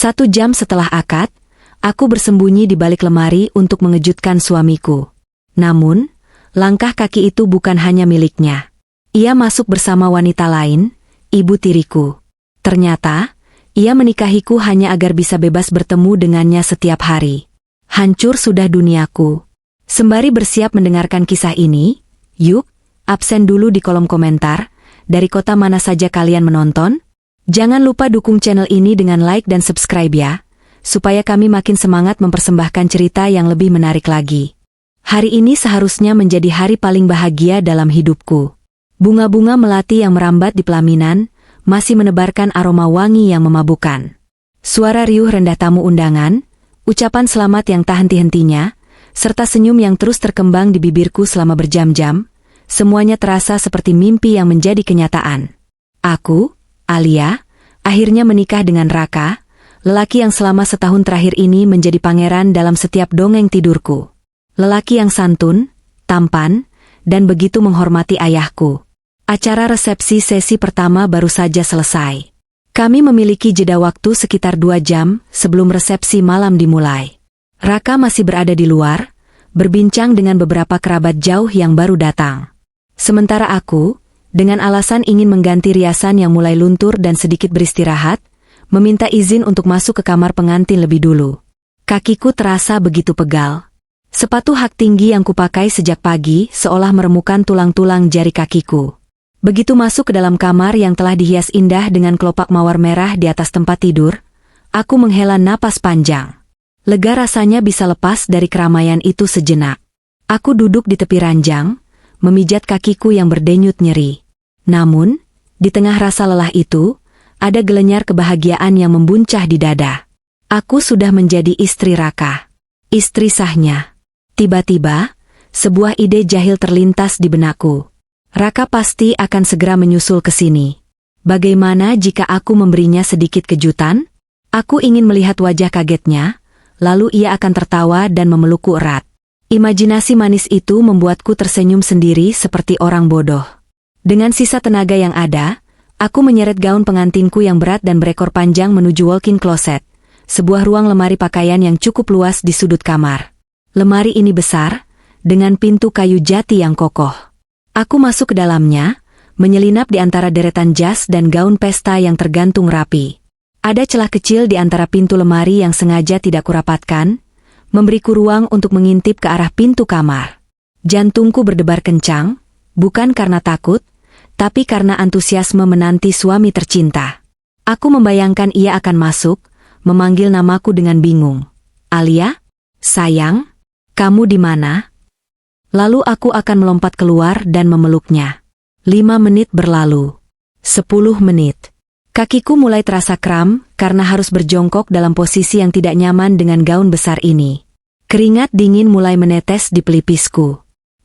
1 jam setelah akad, aku bersembunyi di balik lemari untuk mengejutkan suamiku. Namun, langkah kaki itu bukan hanya miliknya. Ia masuk bersama wanita lain, ibu tiriku. Ternyata, ia menikahiku hanya agar bisa bebas bertemu dengannya setiap hari. Hancur sudah duniaku. Sembari bersiap mendengarkan kisah ini, yuk, absen dulu di kolom komentar, dari kota mana saja kalian menonton? Jangan lupa dukung channel ini dengan like dan subscribe ya, supaya kami makin semangat mempersembahkan cerita yang lebih menarik lagi. Hari ini seharusnya menjadi hari paling bahagia dalam hidupku. Bunga-bunga melati yang merambat di pelaminan, masih menebarkan aroma wangi yang memabukkan. Suara riuh rendah tamu undangan, ucapan selamat yang tak henti-hentinya, serta senyum yang terus terkembang di bibirku selama berjam-jam, semuanya terasa seperti mimpi yang menjadi kenyataan. Aku, Alia, akhirnya menikah dengan Raka, lelaki yang selama setahun terakhir ini menjadi pangeran dalam setiap dongeng tidurku. Lelaki yang santun, tampan, dan begitu menghormati ayahku. Acara resepsi sesi pertama baru saja selesai. Kami memiliki jeda waktu sekitar 2 jam sebelum resepsi malam dimulai. Raka masih berada di luar, berbincang dengan beberapa kerabat jauh yang baru datang. Sementara aku, dengan alasan ingin mengganti riasan yang mulai luntur dan sedikit beristirahat, meminta izin untuk masuk ke kamar pengantin lebih dulu. Kakiku terasa begitu pegal. Sepatu hak tinggi yang kupakai sejak pagi seolah meremukan tulang-tulang jari kakiku. Begitu masuk ke dalam kamar yang telah dihias indah dengan kelopak mawar merah di atas tempat tidur, aku menghela napas panjang. Lega rasanya bisa lepas dari keramaian itu sejenak. Aku duduk di tepi ranjang, memijat kakiku yang berdenyut nyeri. Namun, di tengah rasa lelah itu, ada gelenyar kebahagiaan yang membuncah di dada. Aku sudah menjadi istri Raka. Istri sahnya. Tiba-tiba, sebuah ide jahil terlintas di benakku. Raka pasti akan segera menyusul ke sini. Bagaimana jika aku memberinya sedikit kejutan? Aku ingin melihat wajah kagetnya, lalu ia akan tertawa dan memelukku erat. Imajinasi manis itu membuatku tersenyum sendiri seperti orang bodoh. Dengan sisa tenaga yang ada, aku menyeret gaun pengantinku yang berat dan berekor panjang menuju walk-in closet, sebuah ruang lemari pakaian yang cukup luas di sudut kamar. Lemari ini besar, dengan pintu kayu jati yang kokoh. Aku masuk ke dalamnya, menyelinap di antara deretan jas dan gaun pesta yang tergantung rapi. Ada celah kecil di antara pintu lemari yang sengaja tidak kurapatkan, memberiku ruang untuk mengintip ke arah pintu kamar. Jantungku berdebar kencang, bukan karena takut, tapi karena antusiasme menanti suami tercinta. Aku membayangkan ia akan masuk, memanggil namaku dengan bingung. Alia? Sayang? Kamu di mana? Lalu aku akan melompat keluar dan memeluknya. 5 menit berlalu. 10 menit. Kakiku mulai terasa kram karena harus berjongkok dalam posisi yang tidak nyaman dengan gaun besar ini. Keringat dingin mulai menetes di pelipisku.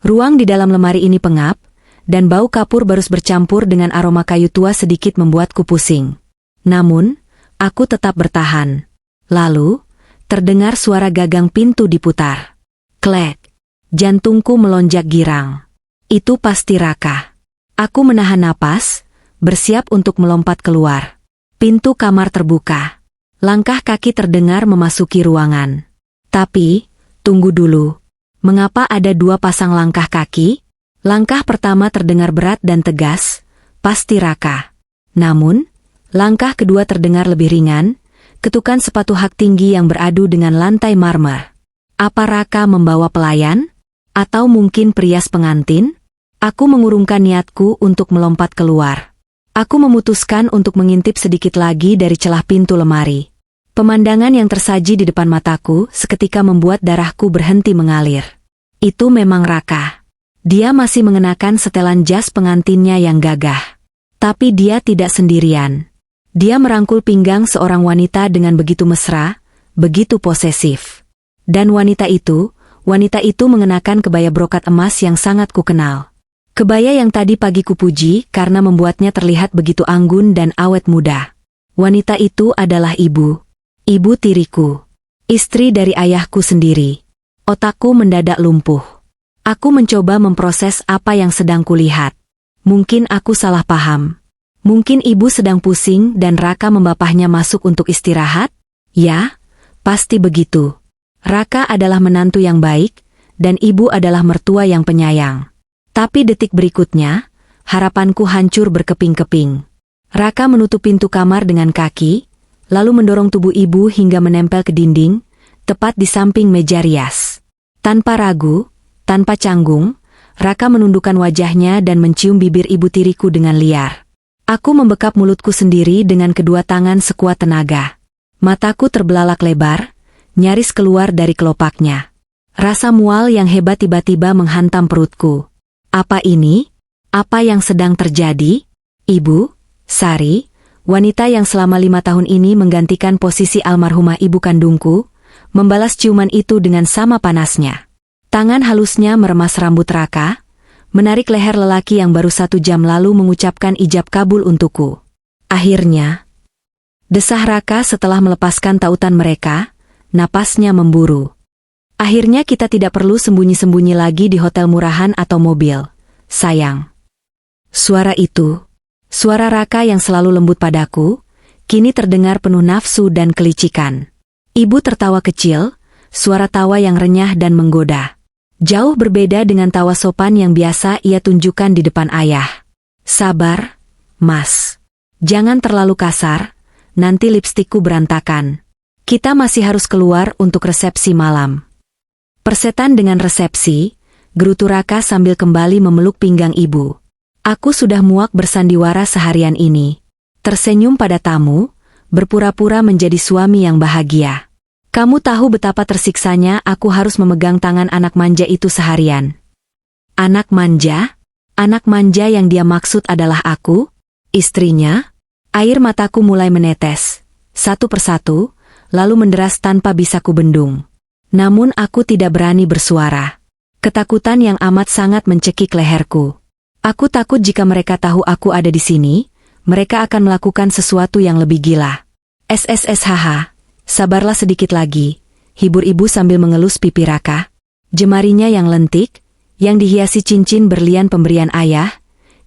Ruang di dalam lemari ini pengap, dan bau kapur barus bercampur dengan aroma kayu tua sedikit membuatku pusing. Namun, aku tetap bertahan. Lalu, terdengar suara gagang pintu diputar. Klek. Jantungku melonjak girang. Itu pasti Raka. Aku menahan napas, bersiap untuk melompat keluar. Pintu kamar terbuka. Langkah kaki terdengar memasuki ruangan. Tapi, tunggu dulu. Mengapa ada 2 pasang langkah kaki? Langkah pertama terdengar berat dan tegas, pasti Raka. Namun, langkah kedua terdengar lebih ringan, ketukan sepatu hak tinggi yang beradu dengan lantai marmer. Apa Raka membawa pelayan? Atau mungkin perias pengantin? Aku mengurungkan niatku untuk melompat keluar. Aku memutuskan untuk mengintip sedikit lagi dari celah pintu lemari. Pemandangan yang tersaji di depan mataku seketika membuat darahku berhenti mengalir. Itu memang Raka. Dia masih mengenakan setelan jas pengantinnya yang gagah. Tapi dia tidak sendirian. Dia merangkul pinggang seorang wanita dengan begitu mesra, begitu posesif. Dan wanita itu mengenakan kebaya brokat emas yang sangat kukenal. Kebaya yang tadi pagi kupuji karena membuatnya terlihat begitu anggun dan awet muda. Wanita itu adalah ibu tiriku. Istri dari ayahku sendiri. Otakku mendadak lumpuh. Aku mencoba memproses apa yang sedang kulihat. Mungkin aku salah paham. Mungkin ibu sedang pusing dan Raka membapahnya masuk untuk istirahat? Ya, pasti begitu. Raka adalah menantu yang baik, dan ibu adalah mertua yang penyayang. Tapi detik berikutnya, harapanku hancur berkeping-keping. Raka menutup pintu kamar dengan kaki, lalu mendorong tubuh ibu hingga menempel ke dinding, tepat di samping meja rias. Tanpa ragu, tanpa canggung, Raka menundukkan wajahnya dan mencium bibir ibu tiriku dengan liar. Aku membekap mulutku sendiri dengan kedua tangan sekuat tenaga. Mataku terbelalak lebar, nyaris keluar dari kelopaknya. Rasa mual yang hebat tiba-tiba menghantam perutku. Apa ini? Apa yang sedang terjadi? Ibu, Sari, wanita yang selama 5 tahun ini menggantikan posisi almarhumah ibu kandungku, membalas ciuman itu dengan sama panasnya. Tangan halusnya meremas rambut Raka, menarik leher lelaki yang baru 1 jam lalu mengucapkan ijab kabul untukku. Akhirnya, desah Raka setelah melepaskan tautan mereka, napasnya memburu. Akhirnya kita tidak perlu sembunyi-sembunyi lagi di hotel murahan atau mobil, sayang. Suara itu, suara Raka yang selalu lembut padaku, kini terdengar penuh nafsu dan kelicikan. Ibu tertawa kecil, suara tawa yang renyah dan menggoda. Jauh berbeda dengan tawa sopan yang biasa ia tunjukkan di depan ayah. Sabar, Mas. Jangan terlalu kasar, nanti lipstikku berantakan. Kita masih harus keluar untuk resepsi malam. Persetan dengan resepsi, gerutu Raka sambil kembali memeluk pinggang ibu. Aku sudah muak bersandiwara seharian ini. Tersenyum pada tamu, berpura-pura menjadi suami yang bahagia. Kamu tahu betapa tersiksanya aku harus memegang tangan anak manja itu seharian. Anak manja? Anak manja yang dia maksud adalah aku? Istrinya? Air mataku mulai menetes, satu persatu, lalu menderas tanpa bisa kubendung. Namun aku tidak berani bersuara. Ketakutan yang amat sangat mencekik leherku. Aku takut jika mereka tahu aku ada di sini, mereka akan melakukan sesuatu yang lebih gila. SSSHH, sabarlah sedikit lagi, hibur ibu sambil mengelus pipi Raka. Jemarinya yang lentik, yang dihiasi cincin berlian pemberian ayah,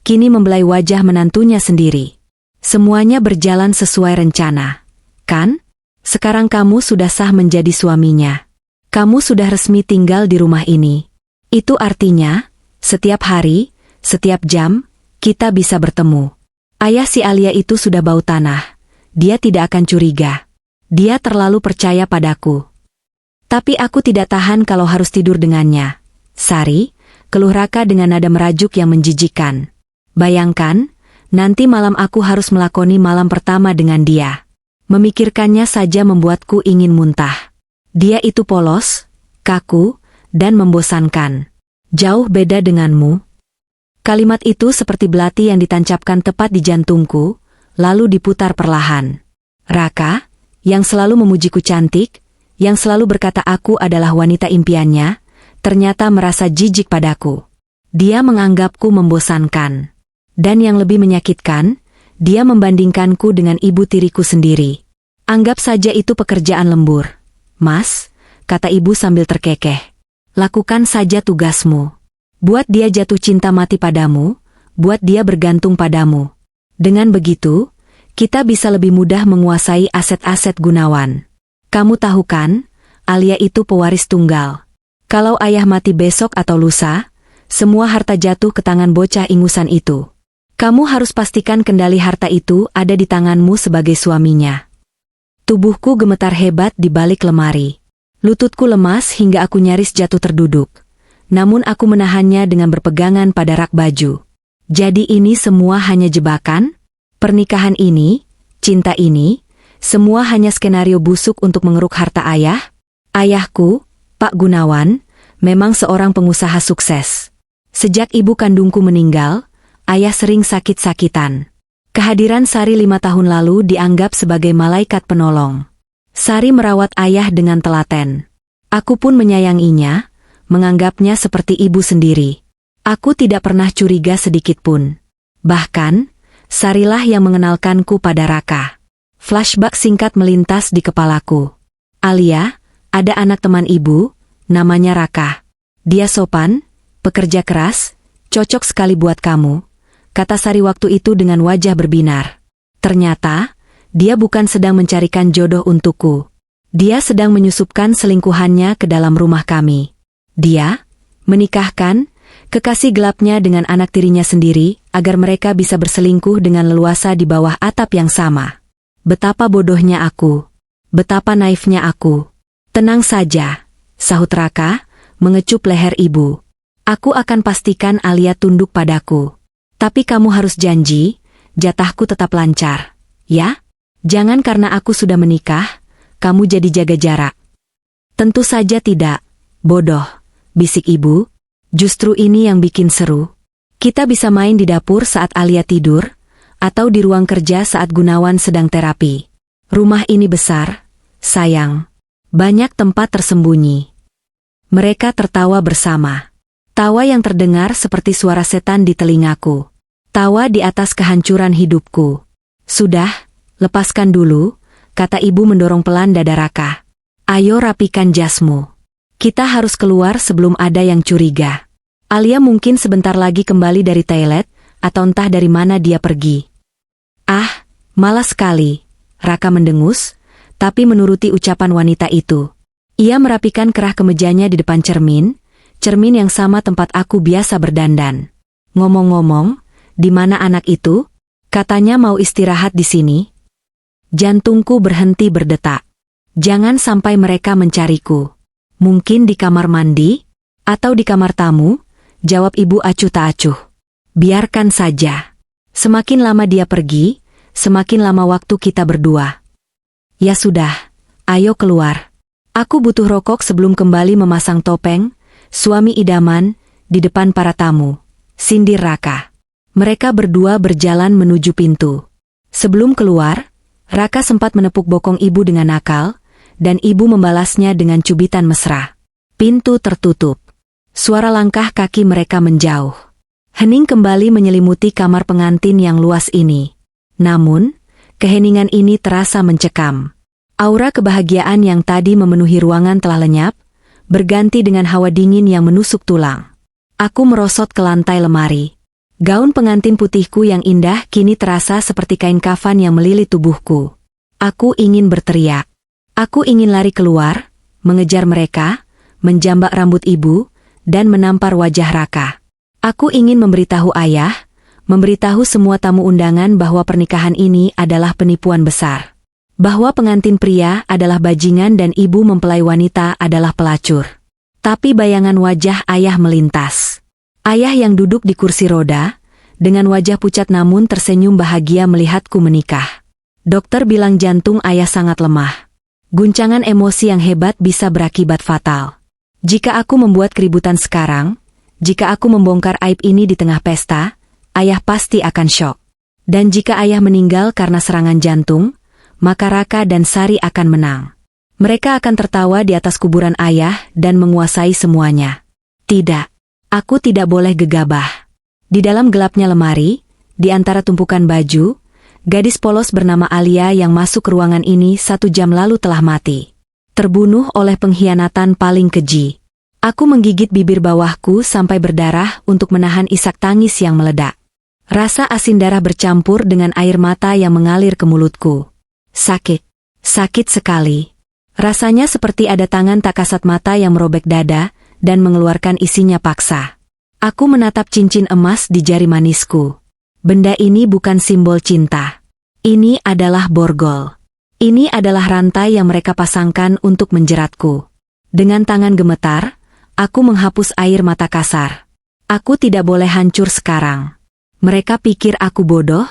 kini membelai wajah menantunya sendiri. Semuanya berjalan sesuai rencana, kan? Sekarang kamu sudah sah menjadi suaminya. Kamu sudah resmi tinggal di rumah ini. Itu artinya, setiap hari, setiap jam, kita bisa bertemu. Ayah si Alia itu sudah bau tanah. Dia tidak akan curiga. Dia terlalu percaya padaku. Tapi aku tidak tahan kalau harus tidur dengannya. Sari, keluh Raka dengan nada merajuk yang menjijikkan. Bayangkan, nanti malam aku harus melakoni malam pertama dengan dia. Memikirkannya saja membuatku ingin muntah. Dia itu polos, kaku, dan membosankan. Jauh beda denganmu. Kalimat itu seperti belati yang ditancapkan tepat di jantungku, lalu diputar perlahan. Raka, yang selalu memujiku cantik, yang selalu berkata aku adalah wanita impiannya, ternyata merasa jijik padaku. Dia menganggapku membosankan. Dan yang lebih menyakitkan, dia membandingkanku dengan ibu tiriku sendiri. Anggap saja itu pekerjaan lembur. Mas, kata ibu sambil terkekeh. Lakukan saja tugasmu. Buat dia jatuh cinta mati padamu, buat dia bergantung padamu. Dengan begitu, kita bisa lebih mudah menguasai aset-aset Gunawan. Kamu tahu kan, Alia itu pewaris tunggal. Kalau ayah mati besok atau lusa, semua harta jatuh ke tangan bocah ingusan itu. Kamu harus pastikan kendali harta itu ada di tanganmu sebagai suaminya. Tubuhku gemetar hebat di balik lemari. Lututku lemas hingga aku nyaris jatuh terduduk. Namun aku menahannya dengan berpegangan pada rak baju. Jadi ini semua hanya jebakan? Pernikahan ini, cinta ini, semua hanya skenario busuk untuk mengeruk harta ayah? Ayahku, Pak Gunawan, memang seorang pengusaha sukses. Sejak ibu kandungku meninggal, ayah sering sakit-sakitan. Kehadiran Sari 5 tahun lalu dianggap sebagai malaikat penolong. Sari merawat ayah dengan telaten. Aku pun menyayanginya, menganggapnya seperti ibu sendiri. Aku tidak pernah curiga sedikitpun. Bahkan, Sarilah yang mengenalkanku pada Raka. Flashback singkat melintas di kepalaku. Alia, ada anak teman ibu, namanya Raka. Dia sopan, pekerja keras, cocok sekali buat kamu, kata Sari waktu itu dengan wajah berbinar. Ternyata, dia bukan sedang mencarikan jodoh untukku. Dia sedang menyusupkan selingkuhannya ke dalam rumah kami. Dia menikahkan kekasih gelapnya dengan anak tirinya sendiri agar mereka bisa berselingkuh dengan leluasa di bawah atap yang sama. Betapa bodohnya aku. Betapa naifnya aku. Tenang saja, sahut Raka, mengecup leher ibu. Aku akan pastikan Alia tunduk padaku. Tapi kamu harus janji, jatahku tetap lancar. Ya? Jangan karena aku sudah menikah, kamu jadi jaga jarak. Tentu saja tidak, bodoh, bisik ibu. Justru ini yang bikin seru. Kita bisa main di dapur saat Alia tidur, atau di ruang kerja saat Gunawan sedang terapi. Rumah ini besar, sayang. Banyak tempat tersembunyi. Mereka tertawa bersama. Tawa yang terdengar seperti suara setan di telingaku. Tawa di atas kehancuran hidupku. Sudah, lepaskan dulu, kata ibu mendorong pelan dada Raka. Ayo rapikan jasmu. Kita harus keluar sebelum ada yang curiga. Alia mungkin sebentar lagi kembali dari toilet, atau entah dari mana dia pergi. Ah, malas sekali, Raka mendengus, tapi menuruti ucapan wanita itu. Ia merapikan kerah kemejanya di depan cermin yang sama tempat aku biasa berdandan. Ngomong-ngomong, di mana anak itu? Katanya mau istirahat di sini. Jantungku berhenti berdetak. Jangan sampai mereka mencariku. Mungkin di kamar mandi? Atau di kamar tamu? Jawab ibu acuh tak acuh. Biarkan saja. Semakin lama dia pergi, semakin lama waktu kita berdua. Ya sudah, ayo keluar. Aku butuh rokok sebelum kembali memasang topeng, suami idaman, di depan para tamu. Sindir Raka. Mereka berdua berjalan menuju pintu. Sebelum keluar, Raka sempat menepuk bokong ibu dengan nakal, dan ibu membalasnya dengan cubitan mesra. Pintu tertutup. Suara langkah kaki mereka menjauh. Hening kembali menyelimuti kamar pengantin yang luas ini. Namun, keheningan ini terasa mencekam. Aura kebahagiaan yang tadi memenuhi ruangan telah lenyap, berganti dengan hawa dingin yang menusuk tulang. Aku merosot ke lantai lemari. Gaun pengantin putihku yang indah kini terasa seperti kain kafan yang melilit tubuhku. Aku ingin berteriak. Aku ingin lari keluar, mengejar mereka, menjambak rambut ibu, dan menampar wajah Raka. Aku ingin memberitahu ayah, memberitahu semua tamu undangan bahwa pernikahan ini adalah penipuan besar. Bahwa pengantin pria adalah bajingan dan ibu mempelai wanita adalah pelacur. Tapi bayangan wajah ayah melintas. Ayah yang duduk di kursi roda, dengan wajah pucat namun tersenyum bahagia melihatku menikah. Dokter bilang jantung ayah sangat lemah. Guncangan emosi yang hebat bisa berakibat fatal. Jika aku membuat keributan sekarang, jika aku membongkar aib ini di tengah pesta, ayah pasti akan syok. Dan jika ayah meninggal karena serangan jantung, maka Raka dan Sari akan menang. Mereka akan tertawa di atas kuburan ayah dan menguasai semuanya. Tidak. Aku tidak boleh gegabah. Di dalam gelapnya lemari, di antara tumpukan baju, gadis polos bernama Alia yang masuk ke ruangan ini 1 jam lalu telah mati. Terbunuh oleh pengkhianatan paling keji. Aku menggigit bibir bawahku sampai berdarah untuk menahan isak tangis yang meledak. Rasa asin darah bercampur dengan air mata yang mengalir ke mulutku. Sakit. Sakit sekali. Rasanya seperti ada tangan tak kasat mata yang merobek dada dan mengeluarkan isinya paksa. Aku menatap cincin emas di jari manisku. Benda ini bukan simbol cinta. Ini adalah borgol. Ini adalah rantai yang mereka pasangkan untuk menjeratku. Dengan tangan gemetar, aku menghapus air mata kasar. Aku tidak boleh hancur sekarang. Mereka pikir aku bodoh?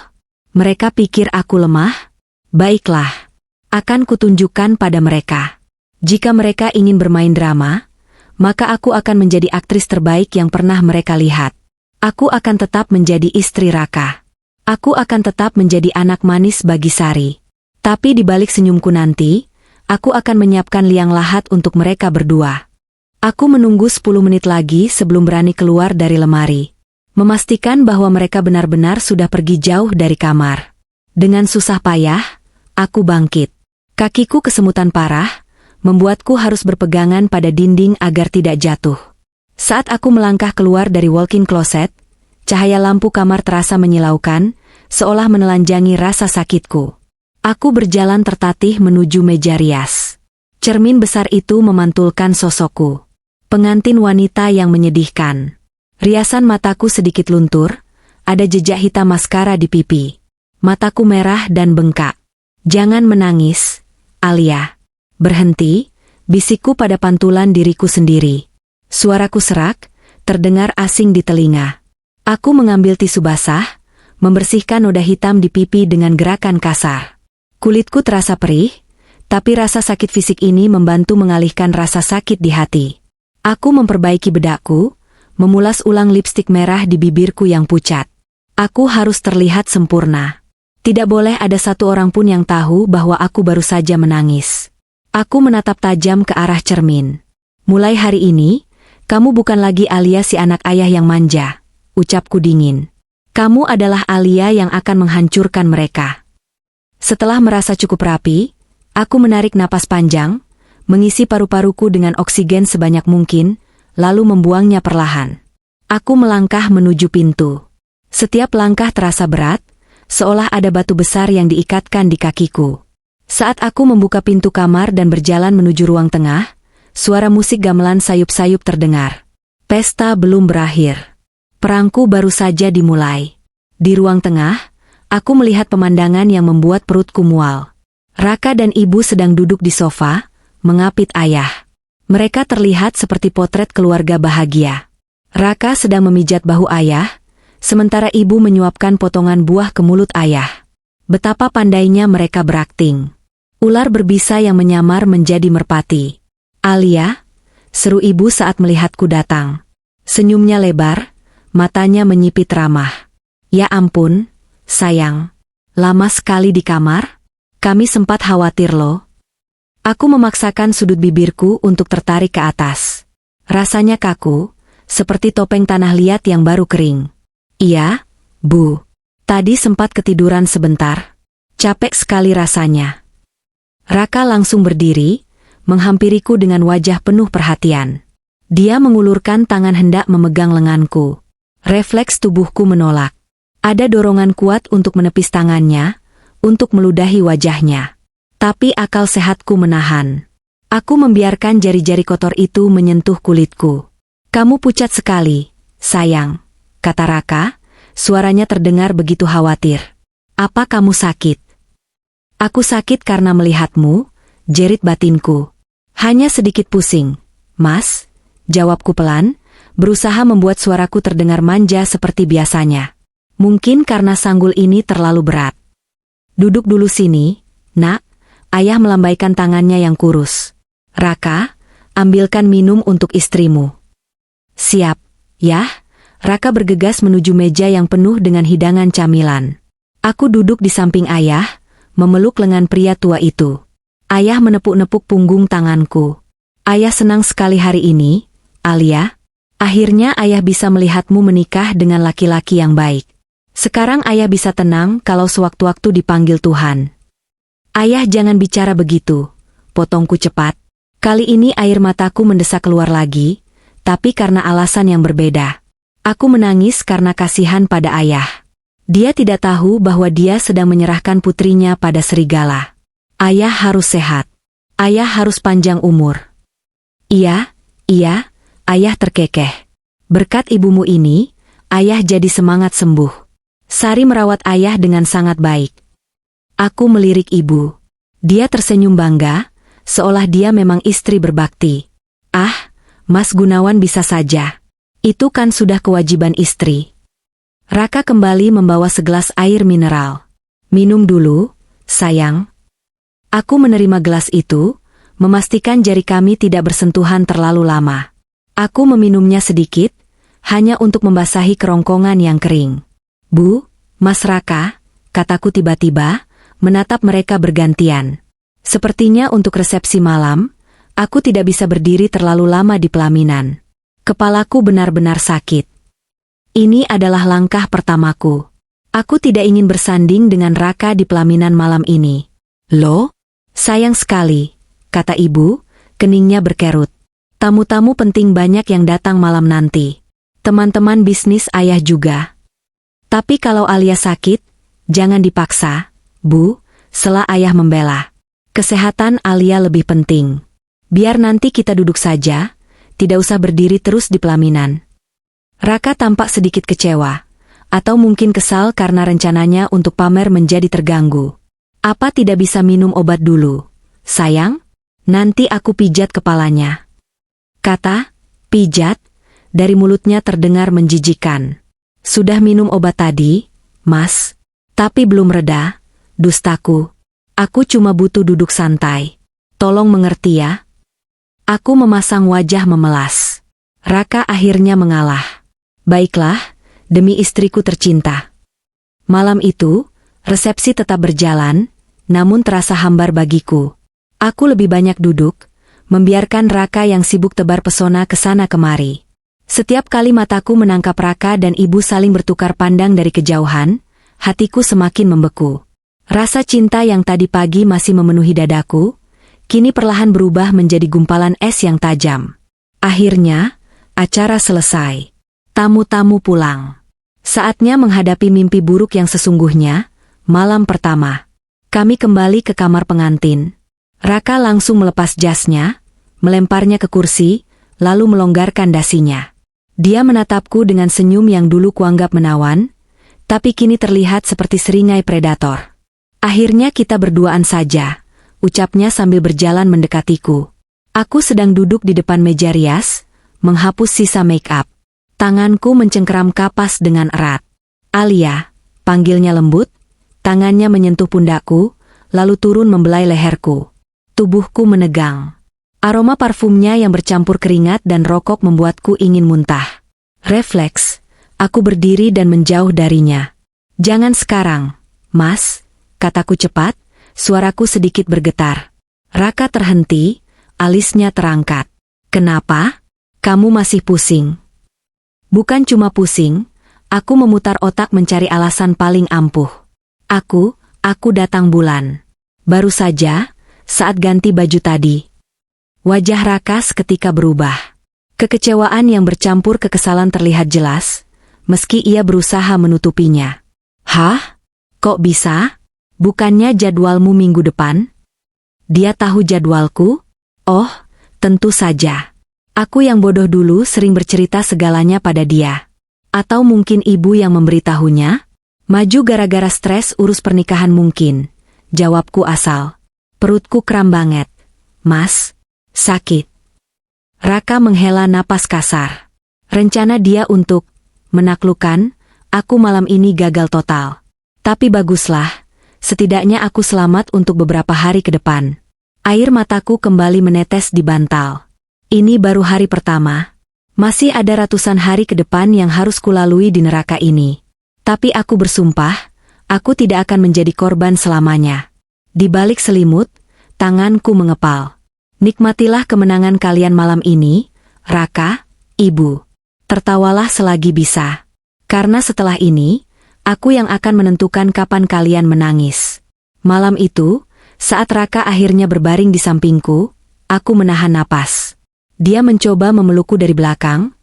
Mereka pikir aku lemah? Baiklah. Akan kutunjukkan pada mereka. Jika mereka ingin bermain drama, maka aku akan menjadi aktris terbaik yang pernah mereka lihat. Aku akan tetap menjadi istri Raka. Aku akan tetap menjadi anak manis bagi Sari. Tapi di balik senyumku nanti, aku akan menyiapkan liang lahat untuk mereka berdua. Aku menunggu 10 menit lagi sebelum berani keluar dari lemari. Memastikan bahwa mereka benar-benar sudah pergi jauh dari kamar. Dengan susah payah, aku bangkit. Kakiku kesemutan parah, membuatku harus berpegangan pada dinding agar tidak jatuh. Saat aku melangkah keluar dari walk-in closet, cahaya lampu kamar terasa menyilaukan, seolah menelanjangi rasa sakitku. Aku berjalan tertatih menuju meja rias. Cermin besar itu memantulkan sosokku. Pengantin wanita yang menyedihkan. Riasan mataku sedikit luntur, ada jejak hitam maskara di pipi. Mataku merah dan bengkak. Jangan menangis, Alia. Berhenti, bisikku pada pantulan diriku sendiri. Suaraku serak, terdengar asing di telinga. Aku mengambil tisu basah, membersihkan noda hitam di pipi dengan gerakan kasar. Kulitku terasa perih, tapi rasa sakit fisik ini membantu mengalihkan rasa sakit di hati. Aku memperbaiki bedakku, memulas ulang lipstik merah di bibirku yang pucat. Aku harus terlihat sempurna. Tidak boleh ada satu orang pun yang tahu bahwa aku baru saja menangis. Aku menatap tajam ke arah cermin. Mulai hari ini, kamu bukan lagi Alia si anak ayah yang manja, ucapku dingin. Kamu adalah Alia yang akan menghancurkan mereka. Setelah merasa cukup rapi, aku menarik napas panjang, mengisi paru-paruku dengan oksigen sebanyak mungkin, lalu membuangnya perlahan. Aku melangkah menuju pintu. Setiap langkah terasa berat, seolah ada batu besar yang diikatkan di kakiku. Saat aku membuka pintu kamar dan berjalan menuju ruang tengah, suara musik gamelan sayup-sayup terdengar. Pesta belum berakhir. Perangku baru saja dimulai. Di ruang tengah, aku melihat pemandangan yang membuat perutku mual. Raka dan ibu sedang duduk di sofa, mengapit ayah. Mereka terlihat seperti potret keluarga bahagia. Raka sedang memijat bahu ayah, sementara ibu menyuapkan potongan buah ke mulut ayah. Betapa pandainya mereka berakting. Ular berbisa yang menyamar menjadi merpati. Alia, seru ibu saat melihatku datang. Senyumnya lebar, matanya menyipit ramah. Ya ampun, sayang. Lama sekali di kamar? Kami sempat khawatir loh. Aku memaksakan sudut bibirku untuk tertarik ke atas. Rasanya kaku, seperti topeng tanah liat yang baru kering. Iya, Bu. Tadi sempat ketiduran sebentar. Capek sekali rasanya. Raka langsung berdiri, menghampiriku dengan wajah penuh perhatian. Dia mengulurkan tangan hendak memegang lenganku. Refleks tubuhku menolak. Ada dorongan kuat untuk menepis tangannya, untuk meludahi wajahnya. Tapi akal sehatku menahan. Aku membiarkan jari-jari kotor itu menyentuh kulitku. Kamu pucat sekali, sayang, kata Raka, suaranya terdengar begitu khawatir. Apa kamu sakit? Aku sakit karena melihatmu, jerit batinku. Hanya sedikit pusing, Mas, jawabku pelan, berusaha membuat suaraku terdengar manja seperti biasanya. Mungkin karena sanggul ini terlalu berat. Duduk dulu sini, Nak. Ayah melambaikan tangannya yang kurus. Raka, ambilkan minum untuk istrimu. Siap, ya. Raka bergegas menuju meja yang penuh dengan hidangan camilan. Aku duduk di samping ayah, memeluk lengan pria tua itu. Ayah menepuk-nepuk punggung tanganku. Ayah senang sekali hari ini, Alia. Akhirnya ayah bisa melihatmu menikah dengan laki-laki yang baik. Sekarang ayah bisa tenang kalau sewaktu-waktu dipanggil Tuhan. Ayah jangan bicara begitu, potongku cepat. Kali ini air mataku mendesak keluar lagi, tapi karena alasan yang berbeda. Aku menangis karena kasihan pada ayah. Dia tidak tahu bahwa dia sedang menyerahkan putrinya pada serigala. Ayah harus sehat. Ayah harus panjang umur. Iya, ayah terkekeh. Berkat ibumu ini, ayah jadi semangat sembuh. Sari merawat ayah dengan sangat baik. Aku melirik ibu. Dia tersenyum bangga, seolah dia memang istri berbakti. Ah, Mas Gunawan bisa saja. Itu kan sudah kewajiban istri. Raka kembali membawa segelas air mineral. Minum dulu, sayang. Aku menerima gelas itu, memastikan jari kami tidak bersentuhan terlalu lama. Aku meminumnya sedikit, hanya untuk membasahi kerongkongan yang kering. Bu, Mas Raka, kataku tiba-tiba, menatap mereka bergantian. Sepertinya untuk resepsi malam, aku tidak bisa berdiri terlalu lama di pelaminan. Kepalaku benar-benar sakit. Ini adalah langkah pertamaku. Aku tidak ingin bersanding dengan Raka di pelaminan malam ini. Loh? Sayang sekali, kata ibu, keningnya berkerut. Tamu-tamu penting banyak yang datang malam nanti. Teman-teman bisnis ayah juga. Tapi kalau Alia sakit, jangan dipaksa, Bu, sela ayah membela. Kesehatan Alia lebih penting. Biar nanti kita duduk saja, tidak usah berdiri terus di pelaminan. Raka tampak sedikit kecewa, atau mungkin kesal karena rencananya untuk pamer menjadi terganggu. Apa tidak bisa minum obat dulu, sayang? Nanti aku pijat kepalanya. Kata, pijat, dari mulutnya terdengar menjijikan. Sudah minum obat tadi, Mas? Tapi belum reda, dustaku. Aku cuma butuh duduk santai. Tolong mengerti ya. Aku memasang wajah memelas. Raka akhirnya mengalah. Baiklah, demi istriku tercinta. Malam itu, resepsi tetap berjalan, namun terasa hambar bagiku. Aku lebih banyak duduk, membiarkan Raka yang sibuk tebar pesona ke sana kemari. Setiap kali mataku menangkap Raka dan ibu saling bertukar pandang dari kejauhan, hatiku semakin membeku. Rasa cinta yang tadi pagi masih memenuhi dadaku, kini perlahan berubah menjadi gumpalan es yang tajam. Akhirnya, acara selesai. Tamu-tamu pulang. Saatnya menghadapi mimpi buruk yang sesungguhnya, malam pertama. Kami kembali ke kamar pengantin. Raka langsung melepas jasnya, melemparnya ke kursi, lalu melonggarkan dasinya. Dia menatapku dengan senyum yang dulu kuanggap menawan, tapi kini terlihat seperti seringai predator. Akhirnya kita berduaan saja, ucapnya sambil berjalan mendekatiku. Aku sedang duduk di depan meja rias, menghapus sisa make-up. Tanganku mencengkeram kapas dengan erat. Alia, panggilnya lembut, tangannya menyentuh pundakku, lalu turun membelai leherku. Tubuhku menegang. Aroma parfumnya yang bercampur keringat dan rokok membuatku ingin muntah. Refleks, aku berdiri dan menjauh darinya. Jangan sekarang, Mas, kataku cepat, suaraku sedikit bergetar. Raka terhenti, alisnya terangkat. Kenapa? Kamu masih pusing? Bukan cuma pusing, aku memutar otak mencari alasan paling ampuh. Aku datang bulan. Baru saja, saat ganti baju tadi. Wajah Raka seketika berubah. Kekecewaan yang bercampur kekesalan terlihat jelas, meski ia berusaha menutupinya. Hah? Kok bisa? Bukannya jadwalmu minggu depan? Dia tahu jadwalku? Oh, tentu saja. Aku yang bodoh dulu sering bercerita segalanya pada dia. Atau mungkin ibu yang memberitahunya? Maju gara-gara stres urus pernikahan mungkin. Jawabku asal. Perutku kram banget. Mas, sakit. Raka menghela napas kasar. Rencana dia untuk menaklukkan, aku malam ini gagal total. Tapi baguslah, setidaknya aku selamat untuk beberapa hari ke depan. Air mataku kembali menetes di bantal. Ini baru hari pertama. Masih ada ratusan hari ke depan yang harus kulalui di neraka ini. Tapi aku bersumpah, aku tidak akan menjadi korban selamanya. Di balik selimut, tanganku mengepal. Nikmatilah kemenangan kalian malam ini, Raka, Ibu. Tertawalah selagi bisa. Karena setelah ini, aku yang akan menentukan kapan kalian menangis. Malam itu, saat Raka akhirnya berbaring di sampingku, aku menahan napas. Dia mencoba memelukku dari belakang,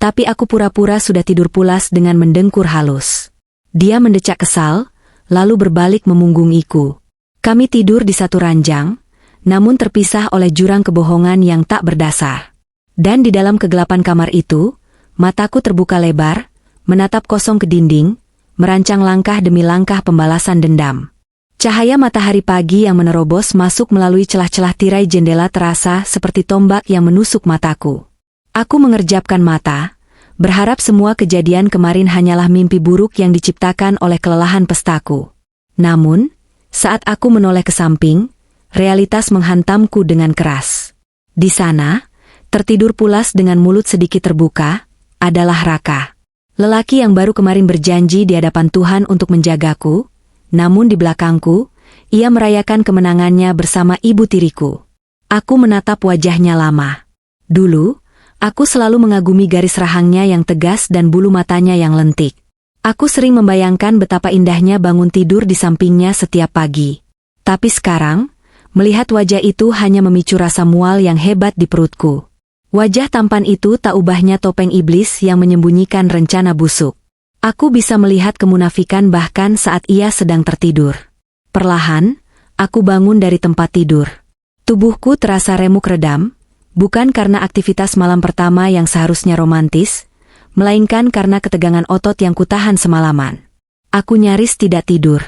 tapi aku pura-pura sudah tidur pulas dengan mendengkur halus. Dia mendecak kesal, lalu berbalik memunggungiku. Kami tidur di satu ranjang, namun terpisah oleh jurang kebohongan yang tak berdasar. Dan di dalam kegelapan kamar itu, mataku terbuka lebar, menatap kosong ke dinding, merancang langkah demi langkah pembalasan dendam. Cahaya matahari pagi yang menerobos masuk melalui celah-celah tirai jendela terasa seperti tombak yang menusuk mataku. Aku mengerjapkan mata, berharap semua kejadian kemarin hanyalah mimpi buruk yang diciptakan oleh kelelahan pestaku. Namun, saat aku menoleh ke samping, realitas menghantamku dengan keras. Di sana, tertidur pulas dengan mulut sedikit terbuka, adalah Raka. Lelaki yang baru kemarin berjanji di hadapan Tuhan untuk menjagaku, namun di belakangku, ia merayakan kemenangannya bersama ibu tiriku. Aku menatap wajahnya lama. Dulu, aku selalu mengagumi garis rahangnya yang tegas dan bulu matanya yang lentik. Aku sering membayangkan betapa indahnya bangun tidur di sampingnya setiap pagi. Tapi sekarang, melihat wajah itu hanya memicu rasa mual yang hebat di perutku. Wajah tampan itu tak ubahnya topeng iblis yang menyembunyikan rencana busuk. Aku bisa melihat kemunafikan bahkan saat ia sedang tertidur. Perlahan, aku bangun dari tempat tidur. Tubuhku terasa remuk redam, bukan karena aktivitas malam pertama yang seharusnya romantis, melainkan karena ketegangan otot yang kutahan semalaman. Aku nyaris tidak tidur.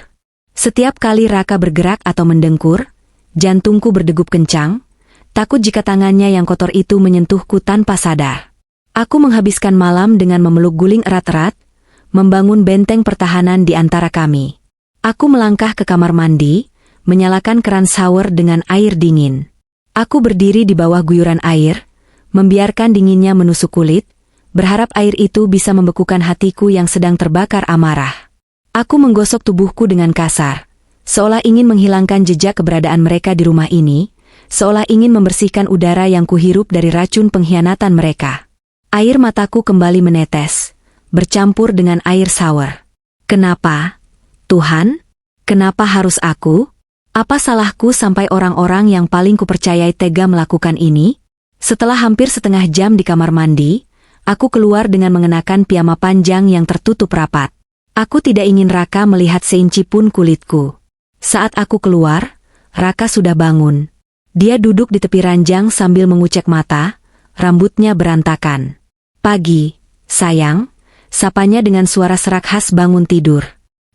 Setiap kali Raka bergerak atau mendengkur, jantungku berdegup kencang, takut jika tangannya yang kotor itu menyentuhku tanpa sadar. Aku menghabiskan malam dengan memeluk guling erat-erat, membangun benteng pertahanan di antara kami. Aku melangkah ke kamar mandi, menyalakan keran shower dengan air dingin. Aku berdiri di bawah guyuran air, membiarkan dinginnya menusuk kulit, berharap air itu bisa membekukan hatiku yang sedang terbakar amarah. Aku menggosok tubuhku dengan kasar, seolah ingin menghilangkan jejak keberadaan mereka di rumah ini, seolah ingin membersihkan udara yang kuhirup dari racun pengkhianatan mereka. Air mataku kembali menetes, bercampur dengan air shower. Kenapa? Tuhan? Kenapa harus aku? Apa salahku sampai orang-orang yang paling kupercayai tega melakukan ini? Setelah hampir setengah jam di kamar mandi, aku keluar dengan mengenakan piyama panjang yang tertutup rapat. Aku tidak ingin Raka melihat seinci pun kulitku. Saat aku keluar, Raka sudah bangun. Dia duduk di tepi ranjang sambil mengucek mata, rambutnya berantakan. Pagi, sayang, sapanya dengan suara serak khas bangun tidur.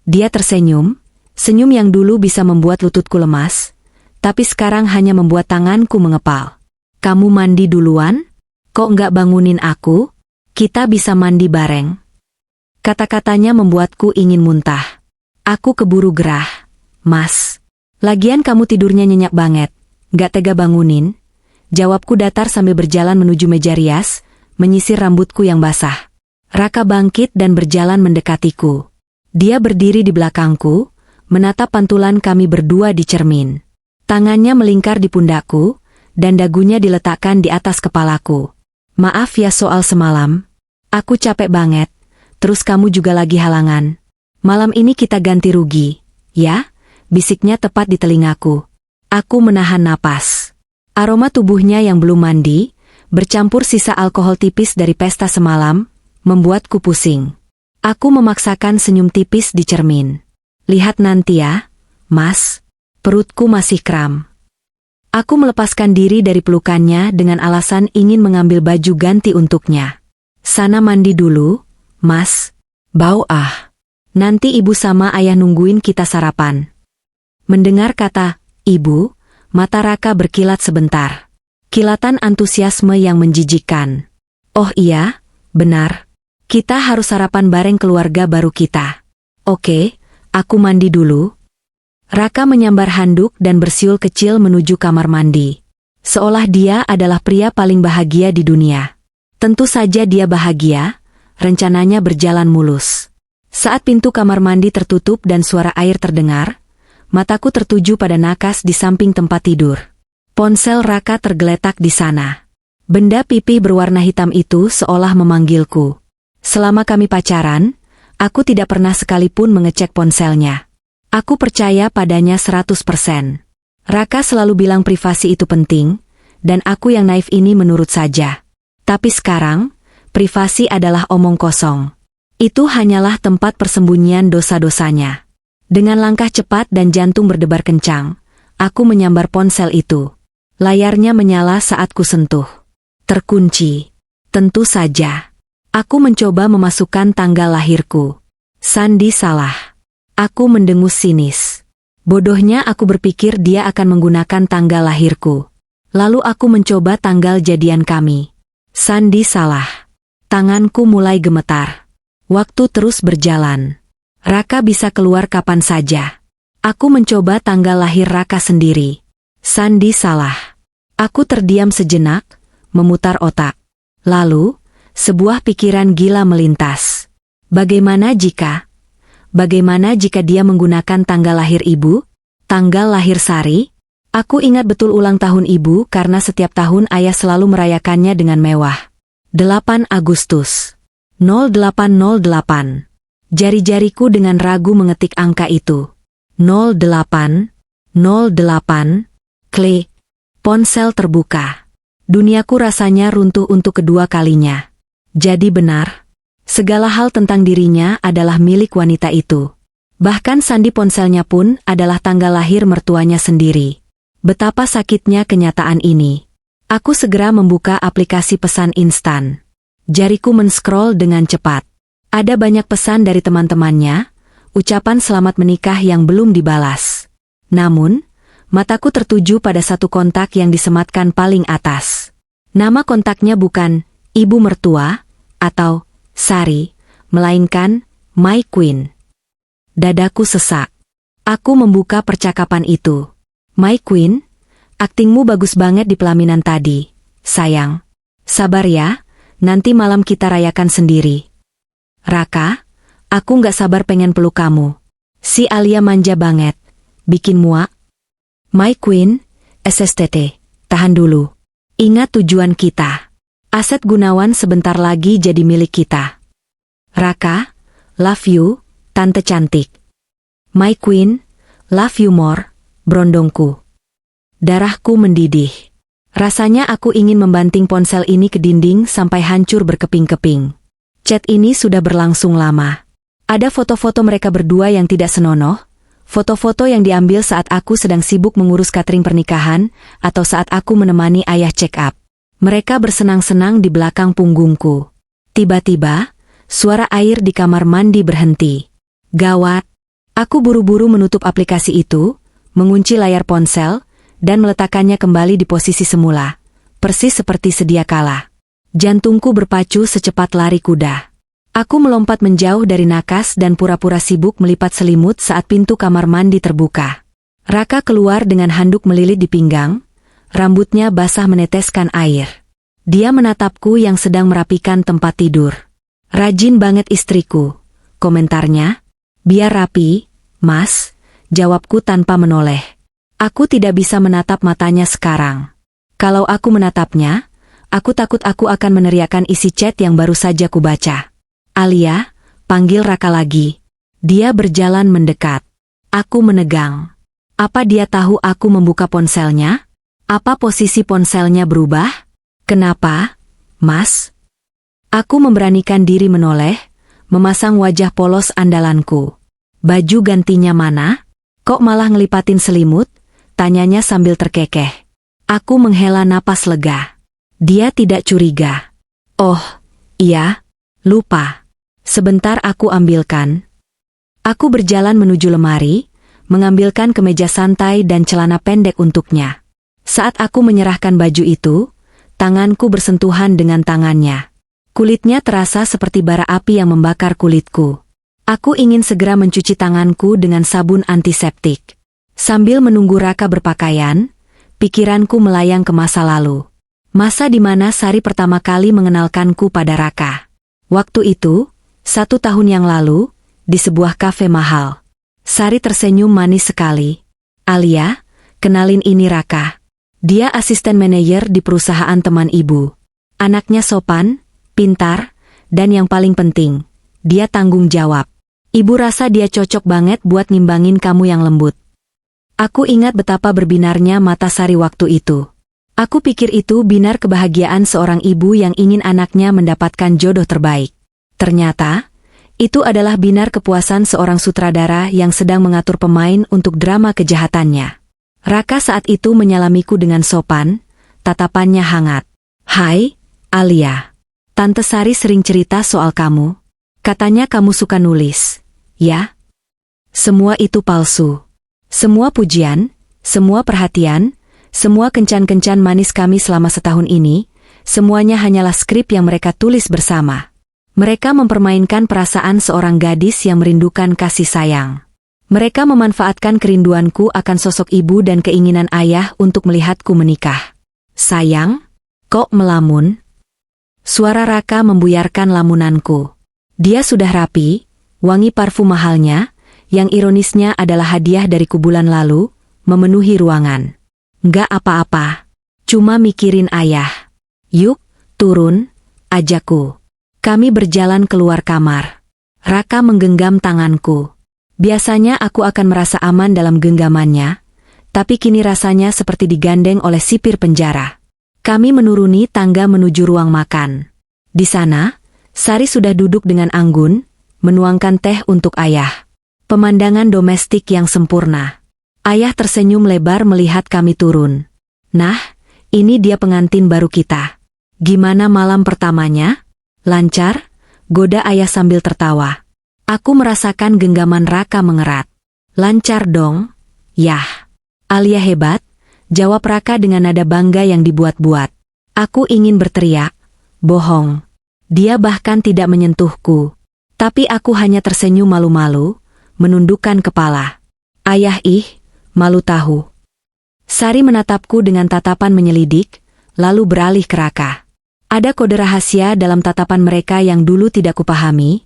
Dia tersenyum, senyum yang dulu bisa membuat lututku lemas, tapi sekarang hanya membuat tanganku mengepal. Kamu mandi duluan? Kok nggak bangunin aku? Kita bisa mandi bareng. Kata-katanya membuatku ingin muntah. Aku keburu gerah. Mas, lagian kamu tidurnya nyenyak banget, nggak tega bangunin? Jawabku datar sambil berjalan menuju meja rias, menyisir rambutku yang basah. Raka bangkit dan berjalan mendekatiku. Dia berdiri di belakangku, menatap pantulan kami berdua di cermin. Tangannya melingkar di pundakku, dan dagunya diletakkan di atas kepalaku. Maaf ya soal semalam. Aku capek banget, terus kamu juga lagi halangan. Malam ini kita ganti rugi, ya? Bisiknya tepat di telingaku. Aku menahan napas. Aroma tubuhnya yang belum mandi, bercampur sisa alkohol tipis dari pesta semalam, membuatku pusing. Aku memaksakan senyum tipis di cermin. Lihat nanti ya, Mas. Perutku masih kram. Aku melepaskan diri dari pelukannya dengan alasan ingin mengambil baju ganti untuknya. Sana mandi dulu, Mas. Bau ah. Nanti ibu sama ayah nungguin kita sarapan. Mendengar kata, ibu, mata Raka berkilat sebentar. Kilatan antusiasme yang menjijikkan. Oh iya, benar. Kita harus sarapan bareng keluarga baru kita. Oke. Aku mandi dulu. Raka menyambar handuk dan bersiul kecil menuju kamar mandi. Seolah dia adalah pria paling bahagia di dunia. Tentu saja dia bahagia, rencananya berjalan mulus. Saat pintu kamar mandi tertutup dan suara air terdengar, mataku tertuju pada nakas di samping tempat tidur. Ponsel Raka tergeletak di sana. Benda pipih berwarna hitam itu seolah memanggilku. Selama kami pacaran, aku tidak pernah sekalipun mengecek ponselnya. Aku percaya padanya 100%. Raka selalu bilang privasi itu penting, dan aku yang naif ini menurut saja. Tapi sekarang, privasi adalah omong kosong. Itu hanyalah tempat persembunyian dosa-dosanya. Dengan langkah cepat dan jantung berdebar kencang, aku menyambar ponsel itu. Layarnya menyala saat ku sentuh. Terkunci. Tentu saja. Aku mencoba memasukkan tanggal lahirku. Sandi salah. Aku mendengus sinis. Bodohnya aku berpikir dia akan menggunakan tanggal lahirku. Lalu aku mencoba tanggal jadian kami. Sandi salah. Tanganku mulai gemetar. Waktu terus berjalan. Raka bisa keluar kapan saja. Aku mencoba tanggal lahir Raka sendiri. Sandi salah. Aku terdiam sejenak, memutar otak. Lalu, sebuah pikiran gila melintas. Bagaimana jika dia menggunakan tanggal lahir ibu? Tanggal lahir Sari? Aku ingat betul ulang tahun ibu karena setiap tahun ayah selalu merayakannya dengan mewah. 8 Agustus. 0808. Jari-jariku dengan ragu mengetik angka itu. 08, 08, klik. Ponsel terbuka. Duniaku rasanya runtuh untuk kedua kalinya. Jadi benar. Segala hal tentang dirinya adalah milik wanita itu. Bahkan sandi ponselnya pun adalah tanggal lahir mertuanya sendiri. Betapa sakitnya kenyataan ini. Aku segera membuka aplikasi pesan instan. Jariku men-scroll dengan cepat. Ada banyak pesan dari teman-temannya, ucapan selamat menikah yang belum dibalas. Namun, mataku tertuju pada satu kontak yang disematkan paling atas. Nama kontaknya bukan ibu mertua atau Sari, melainkan My Queen. Dadaku sesak. Aku membuka percakapan itu. My Queen, aktingmu bagus banget di pelaminan tadi. Sayang. Sabar ya, nanti malam kita rayakan sendiri. Raka, aku nggak sabar pengen peluk kamu. Si Alia manja banget. Bikin muak. My Queen, SSTT, tahan dulu. Ingat tujuan kita. Aset Gunawan sebentar lagi jadi milik kita. Raka, love you, tante cantik. My Queen, love you more, brondongku. Darahku mendidih. Rasanya aku ingin membanting ponsel ini ke dinding sampai hancur berkeping-keping. Chat ini sudah berlangsung lama. Ada foto-foto mereka berdua yang tidak senonoh, foto-foto yang diambil saat aku sedang sibuk mengurus catering pernikahan, atau saat aku menemani ayah check up. Mereka bersenang-senang di belakang punggungku. Tiba-tiba, suara air di kamar mandi berhenti. Gawat. Aku buru-buru menutup aplikasi itu, mengunci layar ponsel, dan meletakkannya kembali di posisi semula. Persis seperti sedia kala. Jantungku berpacu secepat lari kuda. Aku melompat menjauh dari nakas dan pura-pura sibuk melipat selimut saat pintu kamar mandi terbuka. Raka keluar dengan handuk melilit di pinggang, rambutnya basah meneteskan air. Dia menatapku yang sedang merapikan tempat tidur. Rajin banget istriku, komentarnya. Biar rapi, Mas, jawabku tanpa menoleh. Aku tidak bisa menatap matanya sekarang. Kalau aku menatapnya, aku takut aku akan meneriakkan isi chat yang baru saja kubaca. Alia, panggil Raka lagi. Dia berjalan mendekat. Aku menegang. Apa dia tahu aku membuka ponselnya? Apa posisi ponselnya berubah? Kenapa, Mas? Aku memberanikan diri menoleh, memasang wajah polos andalanku. Baju gantinya mana? Kok malah ngelipatin selimut? Tanyanya sambil terkekeh. Aku menghela napas lega. Dia tidak curiga. Oh, iya, lupa. Sebentar aku ambilkan. Aku berjalan menuju lemari, mengambilkan kemeja santai dan celana pendek untuknya. Saat aku menyerahkan baju itu, tanganku bersentuhan dengan tangannya. Kulitnya terasa seperti bara api yang membakar kulitku. Aku ingin segera mencuci tanganku dengan sabun antiseptik. Sambil menunggu Raka berpakaian, pikiranku melayang ke masa lalu. Masa di mana Sari pertama kali mengenalkanku pada Raka. Waktu itu, 1 tahun yang lalu, di sebuah kafe mahal. Sari tersenyum manis sekali. Alia, kenalin ini Raka. Dia asisten manajer di perusahaan teman ibu. Anaknya sopan, pintar, dan yang paling penting, dia tanggung jawab. Ibu rasa dia cocok banget buat ngimbangin kamu yang lembut. Aku ingat betapa berbinarnya mata Sari waktu itu. Aku pikir itu binar kebahagiaan seorang ibu yang ingin anaknya mendapatkan jodoh terbaik. Ternyata, itu adalah binar kepuasan seorang sutradara yang sedang mengatur pemain untuk drama kejahatannya. Raka saat itu menyalamiku dengan sopan, tatapannya hangat. Hai, Alia. Tante Sari sering cerita soal kamu. Katanya kamu suka nulis. Ya? Semua itu palsu. Semua pujian, semua perhatian, semua kencan-kencan manis kami selama setahun ini, semuanya hanyalah skrip yang mereka tulis bersama. Mereka mempermainkan perasaan seorang gadis yang merindukan kasih sayang. Mereka memanfaatkan kerinduanku akan sosok ibu dan keinginan ayah untuk melihatku menikah. Sayang, kok melamun? Suara Raka membuyarkan lamunanku. Dia sudah rapi, wangi parfum mahalnya, yang ironisnya adalah hadiah dariku bulan lalu, memenuhi ruangan. Nggak apa-apa, cuma mikirin ayah. Yuk, turun, ajakku. Kami berjalan keluar kamar. Raka menggenggam tanganku. Biasanya aku akan merasa aman dalam genggamannya, tapi kini rasanya seperti digandeng oleh sipir penjara. Kami menuruni tangga menuju ruang makan. Di sana, Sari sudah duduk dengan anggun, menuangkan teh untuk ayah. Pemandangan domestik yang sempurna. Ayah tersenyum lebar melihat kami turun. Nah, ini dia pengantin baru kita. Gimana malam pertamanya? Lancar? Goda ayah sambil tertawa. Aku merasakan genggaman Raka mengerat. Lancar dong. Yah. Alia hebat, jawab Raka dengan nada bangga yang dibuat-buat. Aku ingin berteriak. Bohong. Dia bahkan tidak menyentuhku. Tapi aku hanya tersenyum malu-malu, menundukkan kepala. Ayah malu tahu. Sari menatapku dengan tatapan menyelidik, lalu beralih ke Raka. Ada kode rahasia dalam tatapan mereka yang dulu tidak kupahami,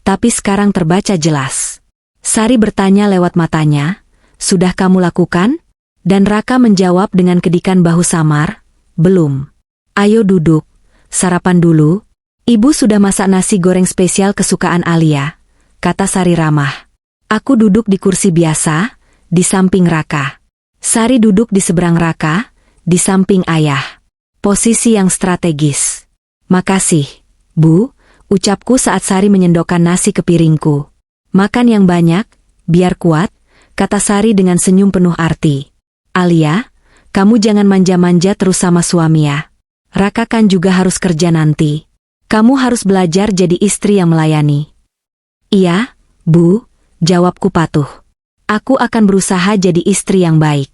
tapi sekarang terbaca jelas. Sari bertanya lewat matanya, sudah kamu lakukan? Dan Raka menjawab dengan kedikan bahu samar, belum. Ayo duduk, sarapan dulu. Ibu sudah masak nasi goreng spesial kesukaan Alia, kata Sari ramah. Aku duduk di kursi biasa, di samping Raka. Sari duduk di seberang Raka, di samping ayah. Posisi yang strategis. Makasih, Bu, ucapku saat Sari menyendokkan nasi ke piringku. Makan yang banyak, biar kuat, kata Sari dengan senyum penuh arti. Alia, kamu jangan manja-manja terus sama suami ya. Raka kan juga harus kerja nanti. Kamu harus belajar jadi istri yang melayani. Iya, Bu, jawabku patuh. Aku akan berusaha jadi istri yang baik.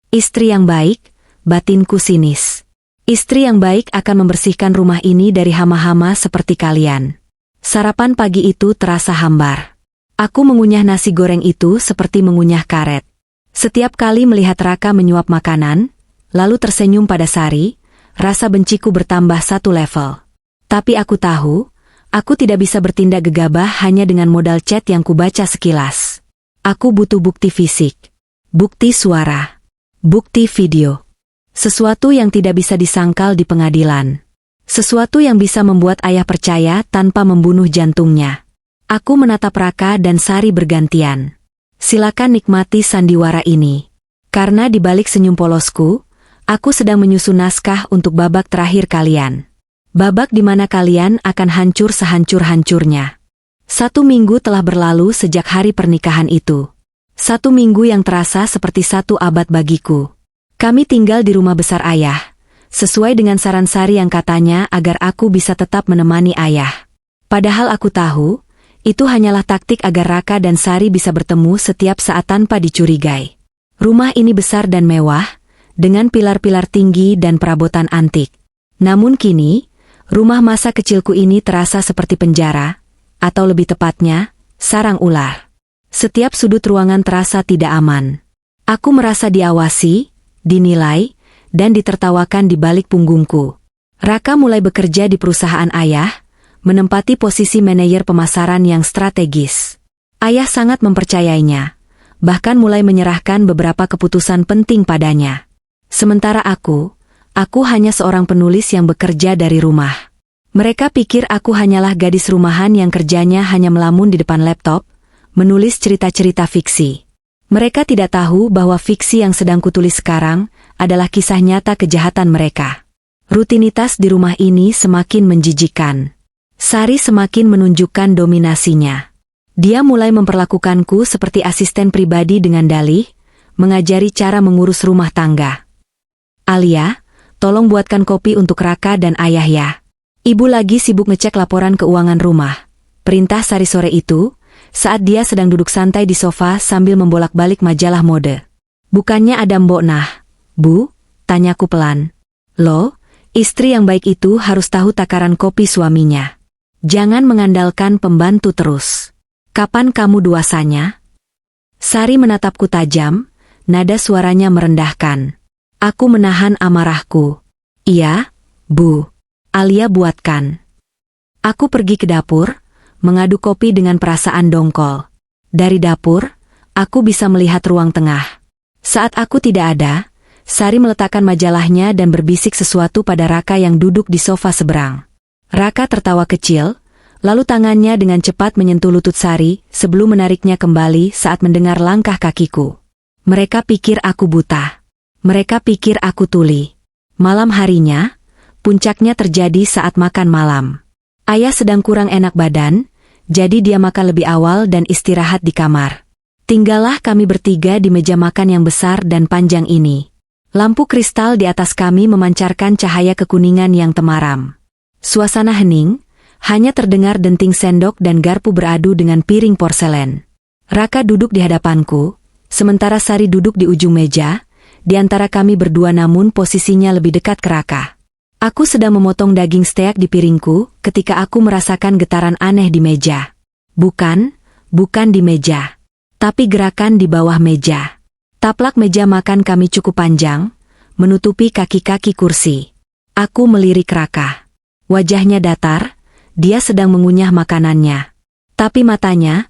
Istri yang baik, batinku sinis. Istri yang baik akan membersihkan rumah ini dari hama-hama seperti kalian. Sarapan pagi itu terasa hambar. Aku mengunyah nasi goreng itu seperti mengunyah karet. Setiap kali melihat Raka menyuap makanan, lalu tersenyum pada Sari, rasa benciku bertambah satu level. Tapi aku tahu, aku tidak bisa bertindak gegabah hanya dengan modal chat yang kubaca sekilas. Aku butuh bukti fisik, bukti suara, bukti video. Sesuatu yang tidak bisa disangkal di pengadilan. Sesuatu yang bisa membuat ayah percaya tanpa membunuh jantungnya. Aku menatap Raka dan Sari bergantian. Silakan nikmati sandiwara ini. Karena di balik senyum polosku, aku sedang menyusun naskah untuk babak terakhir kalian. Babak di mana kalian akan hancur sehancur-hancurnya. 1 minggu telah berlalu sejak hari pernikahan itu. 1 minggu yang terasa seperti 1 abad bagiku. Kami tinggal di rumah besar ayah, sesuai dengan saran Sari yang katanya agar aku bisa tetap menemani ayah. Padahal aku tahu, itu hanyalah taktik agar Raka dan Sari bisa bertemu setiap saat tanpa dicurigai. Rumah ini besar dan mewah, dengan pilar-pilar tinggi dan perabotan antik. Namun kini, rumah masa kecilku ini terasa seperti penjara, atau lebih tepatnya, sarang ular. Setiap sudut ruangan terasa tidak aman. Aku merasa diawasi, dinilai, dan ditertawakan di balik punggungku. Raka mulai bekerja di perusahaan ayah, menempati posisi manajer pemasaran yang strategis. Ayah sangat mempercayainya, bahkan mulai menyerahkan beberapa keputusan penting padanya. Sementara aku hanya seorang penulis yang bekerja dari rumah. Mereka pikir aku hanyalah gadis rumahan yang kerjanya hanya melamun di depan laptop, menulis cerita-cerita fiksi. Mereka tidak tahu bahwa fiksi yang sedang kutulis sekarang adalah kisah nyata kejahatan mereka. Rutinitas di rumah ini semakin menjijikkan. Sari semakin menunjukkan dominasinya. Dia mulai memperlakukanku seperti asisten pribadi dengan dalih, mengajari cara mengurus rumah tangga. Alia, tolong buatkan kopi untuk Raka dan ayah ya. Ibu lagi sibuk ngecek laporan keuangan rumah. Perintah Sari sore itu, saat dia sedang duduk santai di sofa sambil membolak-balik majalah mode. Bukannya ada Mbok Nah, Bu? Tanyaku pelan. Loh, istri yang baik itu harus tahu takaran kopi suaminya. Jangan mengandalkan pembantu terus. Kapan kamu dewasanya? Sari menatapku tajam, nada suaranya merendahkan. Aku menahan amarahku. Iya, Bu. Alia buatkan. Aku pergi ke dapur, mengaduk kopi dengan perasaan dongkol. Dari dapur, aku bisa melihat ruang tengah. Saat aku tidak ada, Sari meletakkan majalahnya dan berbisik sesuatu pada Raka yang duduk di sofa seberang. Raka tertawa kecil, lalu tangannya dengan cepat menyentuh lutut Sari sebelum menariknya kembali saat mendengar langkah kakiku. Mereka pikir aku buta. Mereka pikir aku tuli. Malam harinya, puncaknya terjadi saat makan malam. Ayah sedang kurang enak badan, jadi dia makan lebih awal dan istirahat di kamar. Tinggallah kami bertiga di meja makan yang besar dan panjang ini. Lampu kristal di atas kami memancarkan cahaya kekuningan yang temaram. Suasana hening, hanya terdengar denting sendok dan garpu beradu dengan piring porselen. Raka duduk di hadapanku, sementara Sari duduk di ujung meja, di antara kami berdua namun posisinya lebih dekat ke Raka. Aku sedang memotong daging steak di piringku ketika aku merasakan getaran aneh di meja. Bukan di meja, tapi gerakan di bawah meja. Taplak meja makan kami cukup panjang, menutupi kaki-kaki kursi. Aku melirik Raka. Wajahnya datar, dia sedang mengunyah makanannya. Tapi matanya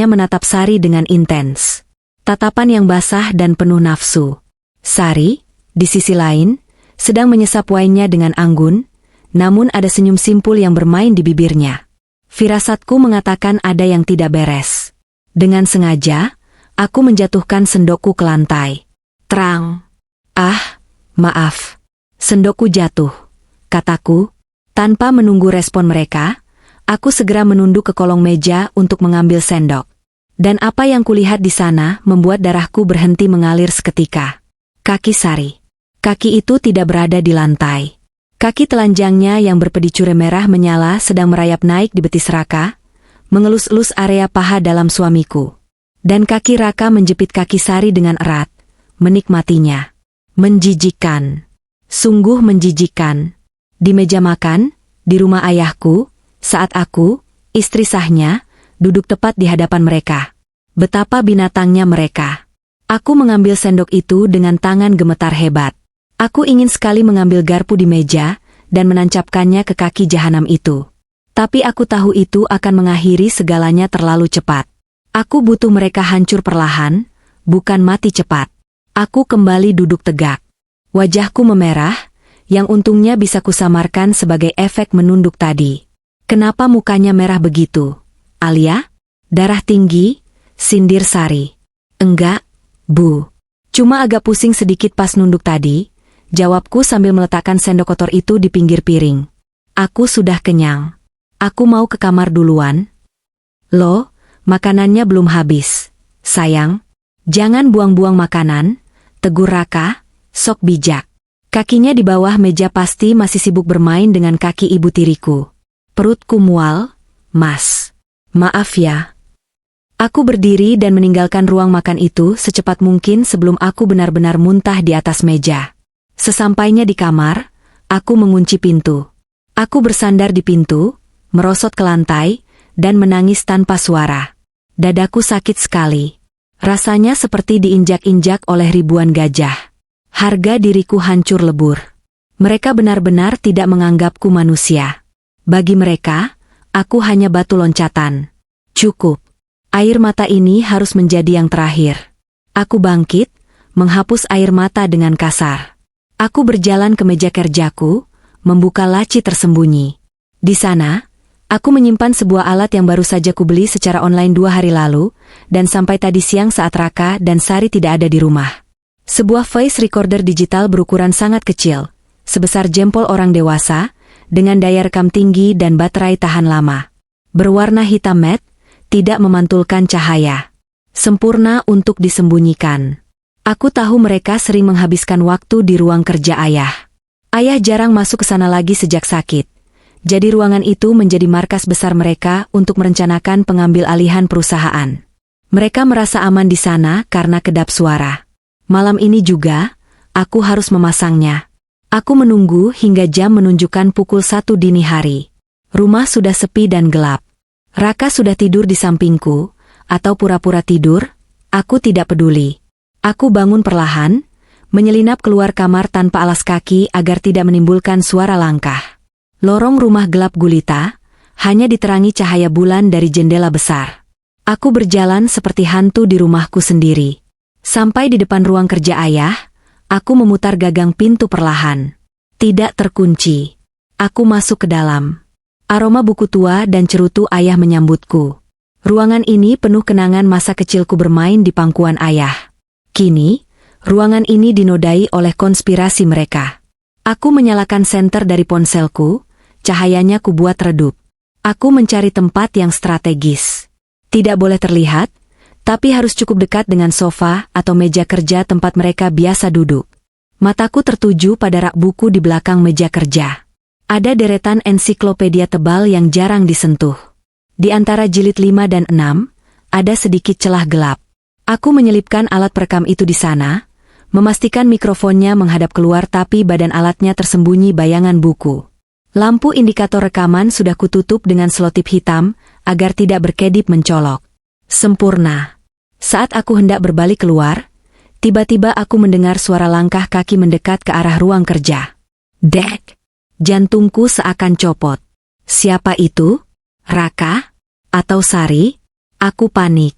menatap Sari dengan intens. Tatapan yang basah dan penuh nafsu. Sari, di sisi lain, sedang menyesap wine-nya dengan anggun, namun ada senyum simpul yang bermain di bibirnya. Firasatku mengatakan ada yang tidak beres. Dengan sengaja, aku menjatuhkan sendokku ke lantai. Terang. Ah, maaf. Sendokku jatuh, kataku. Tanpa menunggu respon mereka, aku segera menunduk ke kolong meja untuk mengambil sendok. Dan apa yang kulihat di sana membuat darahku berhenti mengalir seketika. Kaki Sari. Kaki itu tidak berada di lantai. Kaki telanjangnya yang berpedicure merah menyala sedang merayap naik di betis Raka, mengelus-elus area paha dalam suamiku. Dan kaki Raka menjepit kaki Sari dengan erat, menikmatinya. Menjijikkan. Sungguh menjijikkan. Di meja makan, di rumah ayahku, saat aku, istri sahnya, duduk tepat di hadapan mereka. Betapa binatangnya mereka. Aku mengambil sendok itu dengan tangan gemetar hebat. Aku ingin sekali mengambil garpu di meja dan menancapkannya ke kaki jahanam itu. Tapi aku tahu itu akan mengakhiri segalanya terlalu cepat. Aku butuh mereka hancur perlahan, bukan mati cepat. Aku kembali duduk tegak. Wajahku memerah, yang untungnya bisa kusamarkan sebagai efek menunduk tadi. Kenapa mukanya merah begitu? Alia? Darah tinggi? Sindir Sari. Enggak, Bu. Cuma agak pusing sedikit pas nunduk tadi, jawabku sambil meletakkan sendok kotor itu di pinggir piring. Aku sudah kenyang. Aku mau ke kamar duluan. Loh, makanannya belum habis. Sayang, jangan buang-buang makanan, tegur Raka, sok bijak. Kakinya di bawah meja pasti masih sibuk bermain dengan kaki ibu tiriku. Perutku mual, Mas. Maaf ya. Aku berdiri dan meninggalkan ruang makan itu secepat mungkin sebelum aku benar-benar muntah di atas meja. Sesampainya di kamar, aku mengunci pintu. Aku bersandar di pintu, merosot ke lantai, dan menangis tanpa suara. Dadaku sakit sekali. Rasanya seperti diinjak-injak oleh ribuan gajah. Harga diriku hancur lebur. Mereka benar-benar tidak menganggapku manusia. Bagi mereka, aku hanya batu loncatan. Cukup. Air mata ini harus menjadi yang terakhir. Aku bangkit, menghapus air mata dengan kasar. Aku berjalan ke meja kerjaku, membuka laci tersembunyi. Di sana, aku menyimpan sebuah alat yang baru saja kubeli secara online 2 hari lalu, dan sampai tadi siang saat Raka dan Sari tidak ada di rumah. Sebuah voice recorder digital berukuran sangat kecil, sebesar jempol orang dewasa, dengan daya rekam tinggi dan baterai tahan lama. Berwarna hitam matte, tidak memantulkan cahaya. Sempurna untuk disembunyikan. Aku tahu mereka sering menghabiskan waktu di ruang kerja ayah. Ayah jarang masuk ke sana lagi sejak sakit. Jadi ruangan itu menjadi markas besar mereka untuk merencanakan pengambil alihan perusahaan. Mereka merasa aman di sana karena kedap suara. Malam ini juga, aku harus memasangnya. Aku menunggu hingga jam menunjukkan pukul 1 dini hari. Rumah sudah sepi dan gelap. Raka sudah tidur di sampingku, atau pura-pura tidur, aku tidak peduli. Aku bangun perlahan, menyelinap keluar kamar tanpa alas kaki agar tidak menimbulkan suara langkah. Lorong rumah gelap gulita, hanya diterangi cahaya bulan dari jendela besar. Aku berjalan seperti hantu di rumahku sendiri. Sampai di depan ruang kerja ayah, aku memutar gagang pintu perlahan. Tidak terkunci. Aku masuk ke dalam. Aroma buku tua dan cerutu ayah menyambutku. Ruangan ini penuh kenangan masa kecilku bermain di pangkuan ayah. Kini, ruangan ini dinodai oleh konspirasi mereka. Aku menyalakan senter dari ponselku, cahayanya kubuat redup. Aku mencari tempat yang strategis. Tidak boleh terlihat, Tapi harus cukup dekat dengan sofa atau meja kerja tempat mereka biasa duduk. Mataku tertuju pada rak buku di belakang meja kerja. Ada deretan ensiklopedia tebal yang jarang disentuh. Di antara jilid 5 dan 6, ada sedikit celah gelap. Aku menyelipkan alat perekam itu di sana, memastikan mikrofonnya menghadap keluar tapi badan alatnya tersembunyi bayangan buku. Lampu indikator rekaman sudah kututup dengan selotip hitam, agar tidak berkedip mencolok. Sempurna. Saat aku hendak berbalik keluar, tiba-tiba aku mendengar suara langkah kaki mendekat ke arah ruang kerja. Dek! Jantungku seakan copot. Siapa itu? Raka? Atau Sari? Aku panik.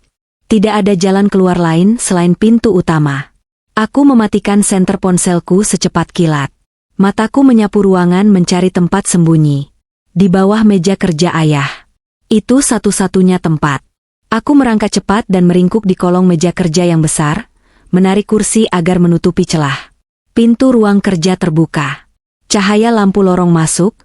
Tidak ada jalan keluar lain selain pintu utama. Aku mematikan senter ponselku secepat kilat. Mataku menyapu ruangan mencari tempat sembunyi. Di bawah meja kerja ayah. Itu satu-satunya tempat. Aku merangkak cepat dan meringkuk di kolong meja kerja yang besar, menarik kursi agar menutupi celah. Pintu ruang kerja terbuka. Cahaya lampu lorong masuk,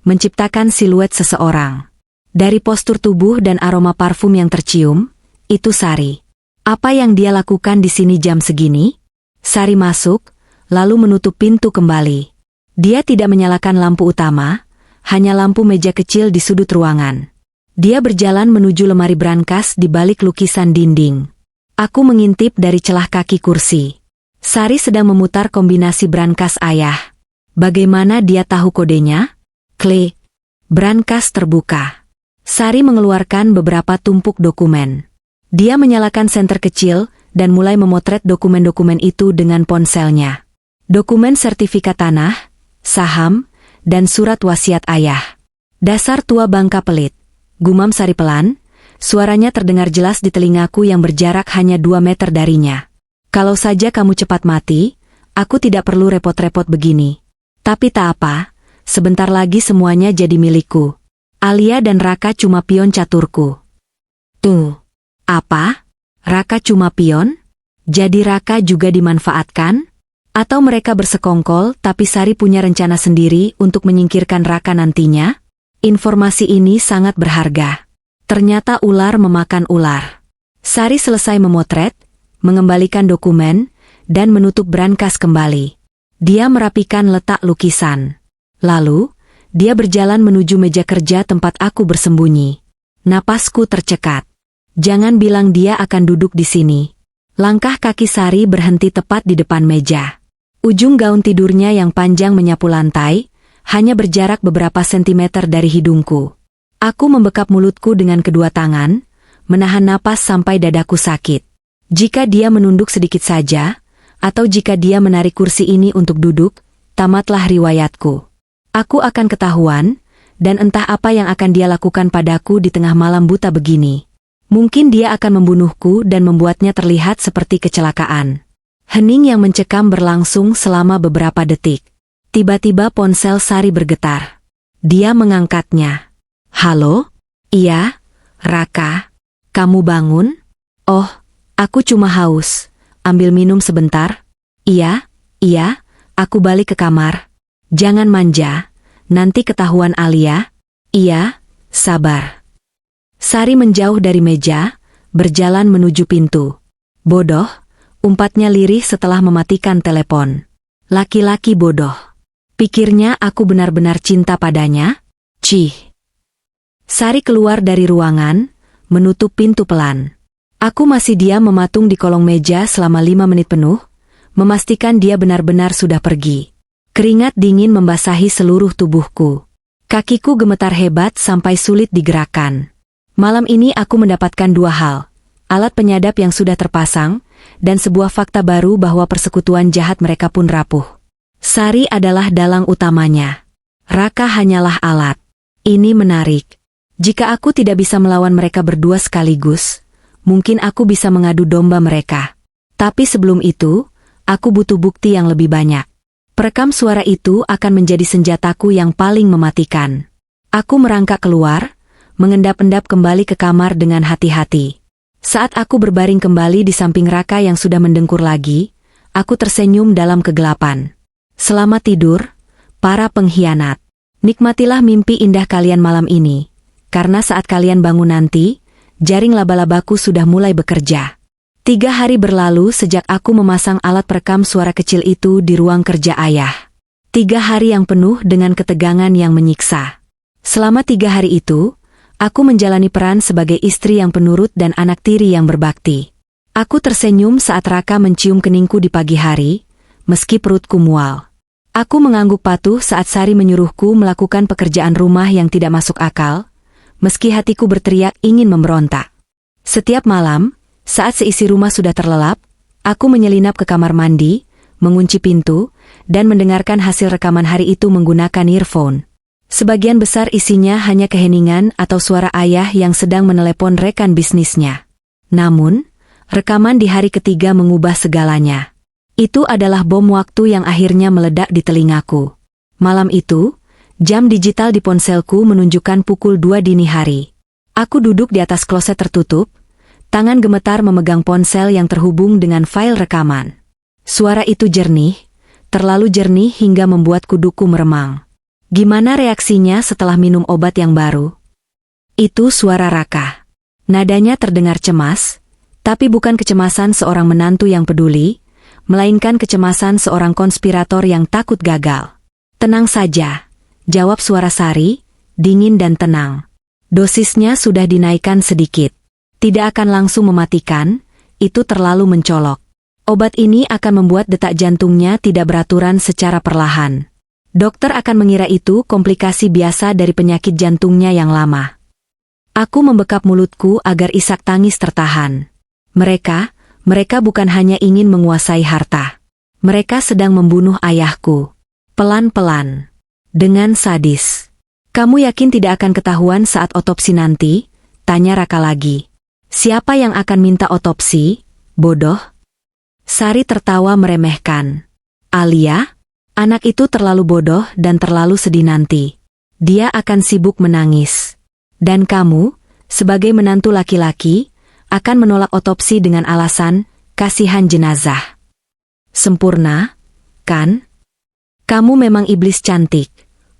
menciptakan siluet seseorang. Dari postur tubuh dan aroma parfum yang tercium, itu Sari. Apa yang dia lakukan di sini jam segini? Sari masuk, lalu menutup pintu kembali. Dia tidak menyalakan lampu utama, hanya lampu meja kecil di sudut ruangan. Dia berjalan menuju lemari brankas di balik lukisan dinding. Aku mengintip dari celah kaki kursi. Sari sedang memutar kombinasi brankas ayah. Bagaimana dia tahu kodenya? Klik. Brankas terbuka. Sari mengeluarkan beberapa tumpuk dokumen. Dia menyalakan senter kecil dan mulai memotret dokumen-dokumen itu dengan ponselnya. Dokumen sertifikat tanah, saham, dan surat wasiat ayah. Dasar tua Bangka Pelit. Gumam Sari pelan, suaranya terdengar jelas di telingaku yang berjarak hanya 2 meter darinya. Kalau saja kamu cepat mati, aku tidak perlu repot-repot begini. Tapi tak apa, sebentar lagi semuanya jadi milikku. Alia dan Raka cuma pion caturku. Tuh. Apa? Raka cuma pion? Jadi Raka juga dimanfaatkan? Atau mereka bersekongkol tapi Sari punya rencana sendiri untuk menyingkirkan Raka nantinya? Informasi ini sangat berharga. Ternyata ular memakan ular. Sari selesai memotret, mengembalikan dokumen, dan menutup brankas kembali. Dia merapikan letak lukisan. Lalu, dia berjalan menuju meja kerja tempat aku bersembunyi. Napasku tercekat. Jangan bilang dia akan duduk di sini. Langkah kaki Sari berhenti tepat di depan meja. Ujung gaun tidurnya yang panjang menyapu lantai, hanya berjarak beberapa sentimeter dari hidungku. Aku membekap mulutku dengan kedua tangan, menahan napas sampai dadaku sakit. Jika dia menunduk sedikit saja, atau jika dia menarik kursi ini untuk duduk, tamatlah riwayatku. Aku akan ketahuan, dan entah apa yang akan dia lakukan padaku di tengah malam buta begini. Mungkin dia akan membunuhku dan membuatnya terlihat seperti kecelakaan. Hening yang mencekam berlangsung selama beberapa detik. Tiba-tiba ponsel Sari bergetar. Dia mengangkatnya. Halo? Iya, Raka. Kamu bangun? Oh, aku cuma haus. Ambil minum sebentar. Iya, aku balik ke kamar. Jangan manja, nanti ketahuan Alia. Iya, sabar. Sari menjauh dari meja, berjalan menuju pintu. Bodoh, umpatnya lirih setelah mematikan telepon. Laki-laki bodoh. Pikirnya aku benar-benar cinta padanya? Cih. Sari keluar dari ruangan, menutup pintu pelan. Aku masih diam mematung di kolong meja selama 5 menit penuh, memastikan dia benar-benar sudah pergi. Keringat dingin membasahi seluruh tubuhku. Kakiku gemetar hebat sampai sulit digerakkan. Malam ini aku mendapatkan 2 hal. Alat penyadap yang sudah terpasang, dan sebuah fakta baru bahwa persekutuan jahat mereka pun rapuh. Sari adalah dalang utamanya. Raka hanyalah alat. Ini menarik. Jika aku tidak bisa melawan mereka berdua sekaligus, mungkin aku bisa mengadu domba mereka. Tapi sebelum itu, aku butuh bukti yang lebih banyak. Perekam suara itu akan menjadi senjataku yang paling mematikan. Aku merangkak keluar, mengendap-endap kembali ke kamar dengan hati-hati. Saat aku berbaring kembali di samping Raka yang sudah mendengkur lagi, aku tersenyum dalam kegelapan. Selamat tidur, para pengkhianat. Nikmatilah mimpi indah kalian malam ini, karena saat kalian bangun nanti, jaring laba-labaku sudah mulai bekerja. 3 hari berlalu sejak aku memasang alat perekam suara kecil itu di ruang kerja ayah. 3 hari yang penuh dengan ketegangan yang menyiksa. Selama 3 hari itu, aku menjalani peran sebagai istri yang penurut dan anak tiri yang berbakti. Aku tersenyum saat Raka mencium keningku di pagi hari, meski perutku mual. Aku mengangguk patuh saat Sari menyuruhku melakukan pekerjaan rumah yang tidak masuk akal, meski hatiku berteriak ingin memberontak. Setiap malam, saat seisi rumah sudah terlelap, aku menyelinap ke kamar mandi, mengunci pintu, dan mendengarkan hasil rekaman hari itu menggunakan earphone. Sebagian besar isinya hanya keheningan atau suara ayah yang sedang menelepon rekan bisnisnya. Namun, rekaman di hari ketiga mengubah segalanya. Itu adalah bom waktu yang akhirnya meledak di telingaku. Malam itu, jam digital di ponselku menunjukkan pukul 2 dini hari. Aku duduk di atas kloset tertutup, tangan gemetar memegang ponsel yang terhubung dengan file rekaman. Suara itu jernih, terlalu jernih hingga membuat kuduku meremang. Gimana reaksinya setelah minum obat yang baru? Itu suara Raka. Nadanya terdengar cemas, tapi bukan kecemasan seorang menantu yang peduli, melainkan kecemasan seorang konspirator yang takut gagal. Tenang saja, jawab suara Sari, dingin dan tenang. Dosisnya sudah dinaikkan sedikit. Tidak akan langsung mematikan, itu terlalu mencolok. Obat ini akan membuat detak jantungnya tidak beraturan secara perlahan. Dokter akan mengira itu komplikasi biasa dari penyakit jantungnya yang lama. Aku membekap mulutku agar isak tangis tertahan. Mereka bukan hanya ingin menguasai harta. Mereka sedang membunuh ayahku. Pelan-pelan. Dengan sadis. Kamu yakin tidak akan ketahuan saat otopsi nanti? Tanya Raka lagi. Siapa yang akan minta otopsi? Bodoh? Sari tertawa meremehkan. Alia? Anak itu terlalu bodoh dan terlalu sedih nanti. Dia akan sibuk menangis. Dan kamu, sebagai menantu laki-laki, akan menolak otopsi dengan alasan, kasihan jenazah. Sempurna, kan? Kamu memang iblis cantik,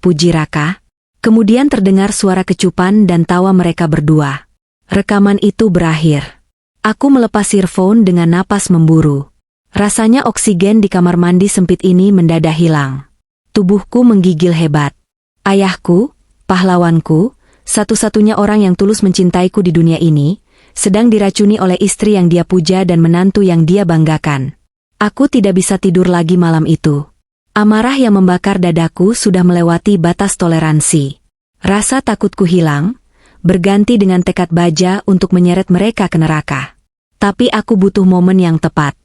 puji Raka. Kemudian terdengar suara kecupan dan tawa mereka berdua. Rekaman itu berakhir. Aku melepas earphone dengan napas memburu. Rasanya oksigen di kamar mandi sempit ini mendadak hilang. Tubuhku menggigil hebat. Ayahku, pahlawanku, satu-satunya orang yang tulus mencintaiku di dunia ini, sedang diracuni oleh istri yang dia puja dan menantu yang dia banggakan. Aku tidak bisa tidur lagi malam itu. Amarah yang membakar dadaku sudah melewati batas toleransi. Rasa takutku hilang, berganti dengan tekad baja untuk menyeret mereka ke neraka. Tapi aku butuh momen yang tepat.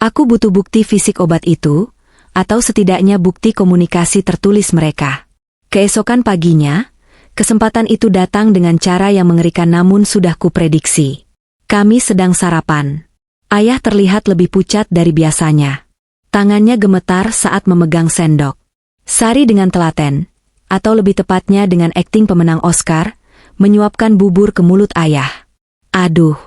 Aku butuh bukti fisik obat itu, atau setidaknya bukti komunikasi tertulis mereka. Keesokan paginya, kesempatan itu datang dengan cara yang mengerikan namun sudah kuprediksi. Kami sedang sarapan. Ayah terlihat lebih pucat dari biasanya. Tangannya gemetar saat memegang sendok. Sari dengan telaten, atau lebih tepatnya dengan akting pemenang Oscar, menyuapkan bubur ke mulut ayah. Aduh.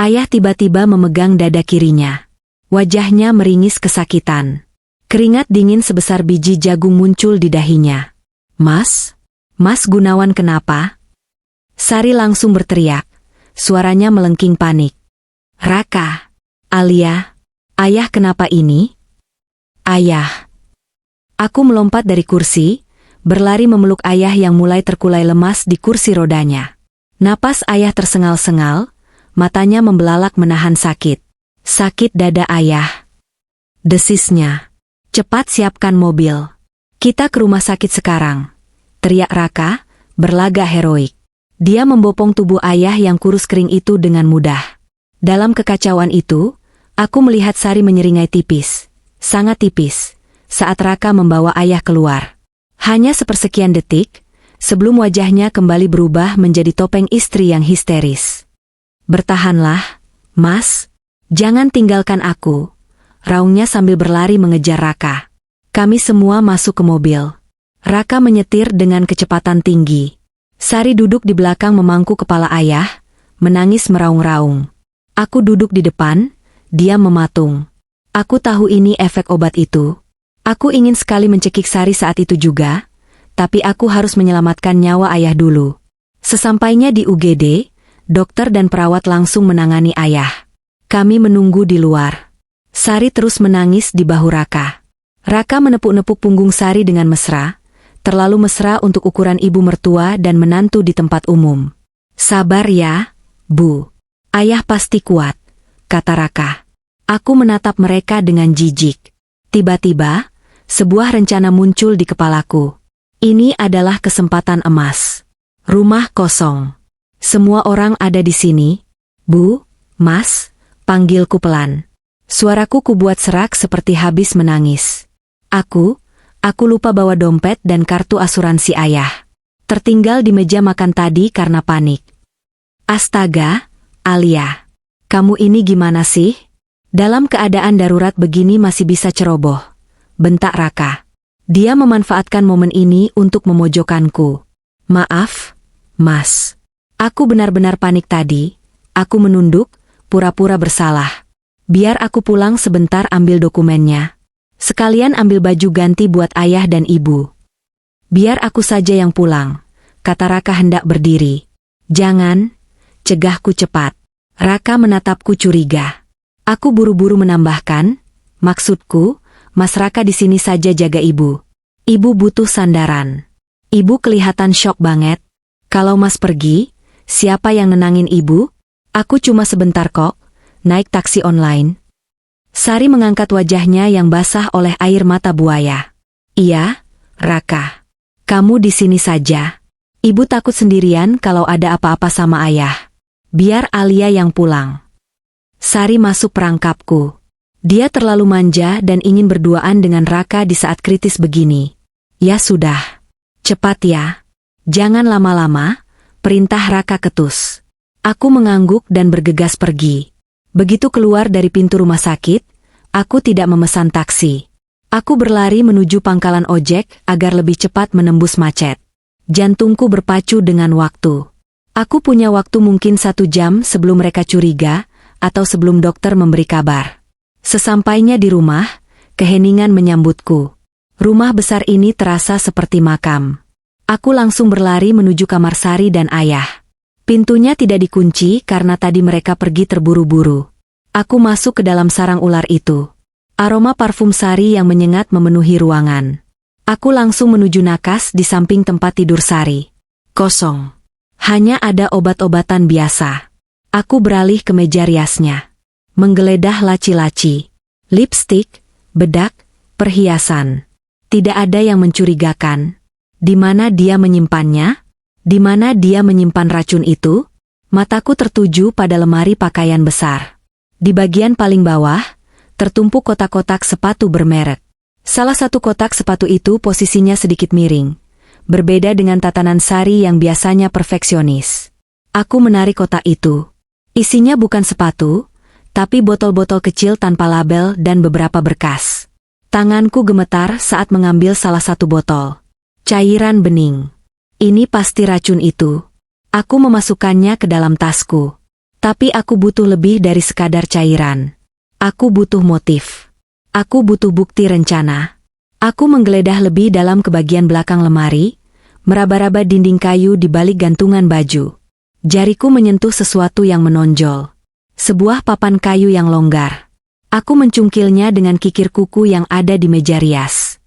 Ayah tiba-tiba memegang dada kirinya. Wajahnya meringis kesakitan. Keringat dingin sebesar biji jagung muncul di dahinya. Mas Gunawan kenapa? Sari langsung berteriak. Suaranya melengking panik. Raka, Alia, ayah kenapa ini? Ayah. Aku melompat dari kursi, berlari memeluk ayah yang mulai terkulai lemas di kursi rodanya. Napas ayah tersengal-sengal, matanya membelalak menahan sakit. Sakit dada ayah. Desisnya. Cepat siapkan mobil. Kita ke rumah sakit sekarang. Teriak Raka, berlagak heroik. Dia membopong tubuh ayah yang kurus kering itu dengan mudah. Dalam kekacauan itu, aku melihat Sari menyeringai tipis, sangat tipis, saat Raka membawa ayah keluar. Hanya sepersekian detik, sebelum wajahnya kembali berubah menjadi topeng istri yang histeris. Bertahanlah, Mas. Jangan tinggalkan aku. Raungnya sambil berlari mengejar Raka. Kami semua masuk ke mobil. Raka menyetir dengan kecepatan tinggi. Sari duduk di belakang memangku kepala ayah, menangis meraung-raung. Aku duduk di depan, dia mematung. Aku tahu ini efek obat itu. Aku ingin sekali mencekik Sari saat itu juga, tapi aku harus menyelamatkan nyawa ayah dulu. Sesampainya di UGD, dokter dan perawat langsung menangani ayah. Kami menunggu di luar. Sari terus menangis di bahu Raka. Raka menepuk-nepuk punggung Sari dengan mesra, terlalu mesra untuk ukuran ibu mertua dan menantu di tempat umum. Sabar ya, Bu. Ayah pasti kuat, kata Raka. Aku menatap mereka dengan jijik. Tiba-tiba, sebuah rencana muncul di kepalaku. Ini adalah kesempatan emas. Rumah kosong. Semua orang ada di sini. Bu, Mas, panggilku pelan. Suaraku kubuat serak seperti habis menangis. Aku lupa bawa dompet dan kartu asuransi ayah. Tertinggal di meja makan tadi karena panik. Astaga, Alia. Kamu ini gimana sih? Dalam keadaan darurat begini masih bisa ceroboh. Bentak Raka. Dia memanfaatkan momen ini untuk memojokkanku. Maaf, Mas. Aku benar-benar panik tadi. Aku menunduk, pura-pura bersalah. Biar aku pulang sebentar ambil dokumennya. Sekalian ambil baju ganti buat ayah dan ibu. Biar aku saja yang pulang, kata Raka hendak berdiri. Jangan, cegahku cepat. Raka menatapku curiga. Aku buru-buru menambahkan, maksudku, Mas Raka di sini saja jaga ibu. Ibu butuh sandaran. Ibu kelihatan syok banget. Kalau Mas pergi, siapa yang nenangin ibu? Aku cuma sebentar kok, naik taksi online. Sari mengangkat wajahnya yang basah oleh air mata buaya. Iya, Raka. Kamu di sini saja. Ibu takut sendirian kalau ada apa-apa sama ayah. Biar Alia yang pulang. Sari masuk perangkapku. Dia terlalu manja dan ingin berduaan dengan Raka di saat kritis begini. Ya sudah. Cepat ya. Jangan lama-lama, perintah Raka ketus. Aku mengangguk dan bergegas pergi. Begitu keluar dari pintu rumah sakit, aku tidak memesan taksi. Aku berlari menuju pangkalan ojek agar lebih cepat menembus macet. Jantungku berpacu dengan waktu. Aku punya waktu mungkin 1 jam sebelum mereka curiga, atau sebelum dokter memberi kabar. Sesampainya di rumah, keheningan menyambutku. Rumah besar ini terasa seperti makam. Aku langsung berlari menuju kamar Sari dan ayah. Pintunya tidak dikunci karena tadi mereka pergi terburu-buru. Aku masuk ke dalam sarang ular itu. Aroma parfum Sari yang menyengat memenuhi ruangan. Aku langsung menuju nakas di samping tempat tidur Sari. Kosong. Hanya ada obat-obatan biasa. Aku beralih ke meja riasnya. Menggeledah laci-laci, lipstik, bedak, perhiasan. Tidak ada yang mencurigakan. Di mana dia menyimpannya? Di mana dia menyimpan racun itu? Mataku tertuju pada lemari pakaian besar. Di bagian paling bawah, tertumpuk kotak-kotak sepatu bermerek. Salah satu kotak sepatu itu posisinya sedikit miring. Berbeda dengan tatanan Sari yang biasanya perfeksionis. Aku menarik kotak itu. Isinya bukan sepatu, tapi botol-botol kecil tanpa label dan beberapa berkas. Tanganku gemetar saat mengambil salah satu botol. Cairan bening. Ini pasti racun itu. Aku memasukkannya ke dalam tasku. Tapi aku butuh lebih dari sekadar cairan. Aku butuh motif. Aku butuh bukti rencana. Aku menggeledah lebih dalam ke bagian belakang lemari, meraba-raba dinding kayu di balik gantungan baju. Jariku menyentuh sesuatu yang menonjol. Sebuah papan kayu yang longgar. Aku mencungkilnya dengan kikir kuku yang ada di meja rias.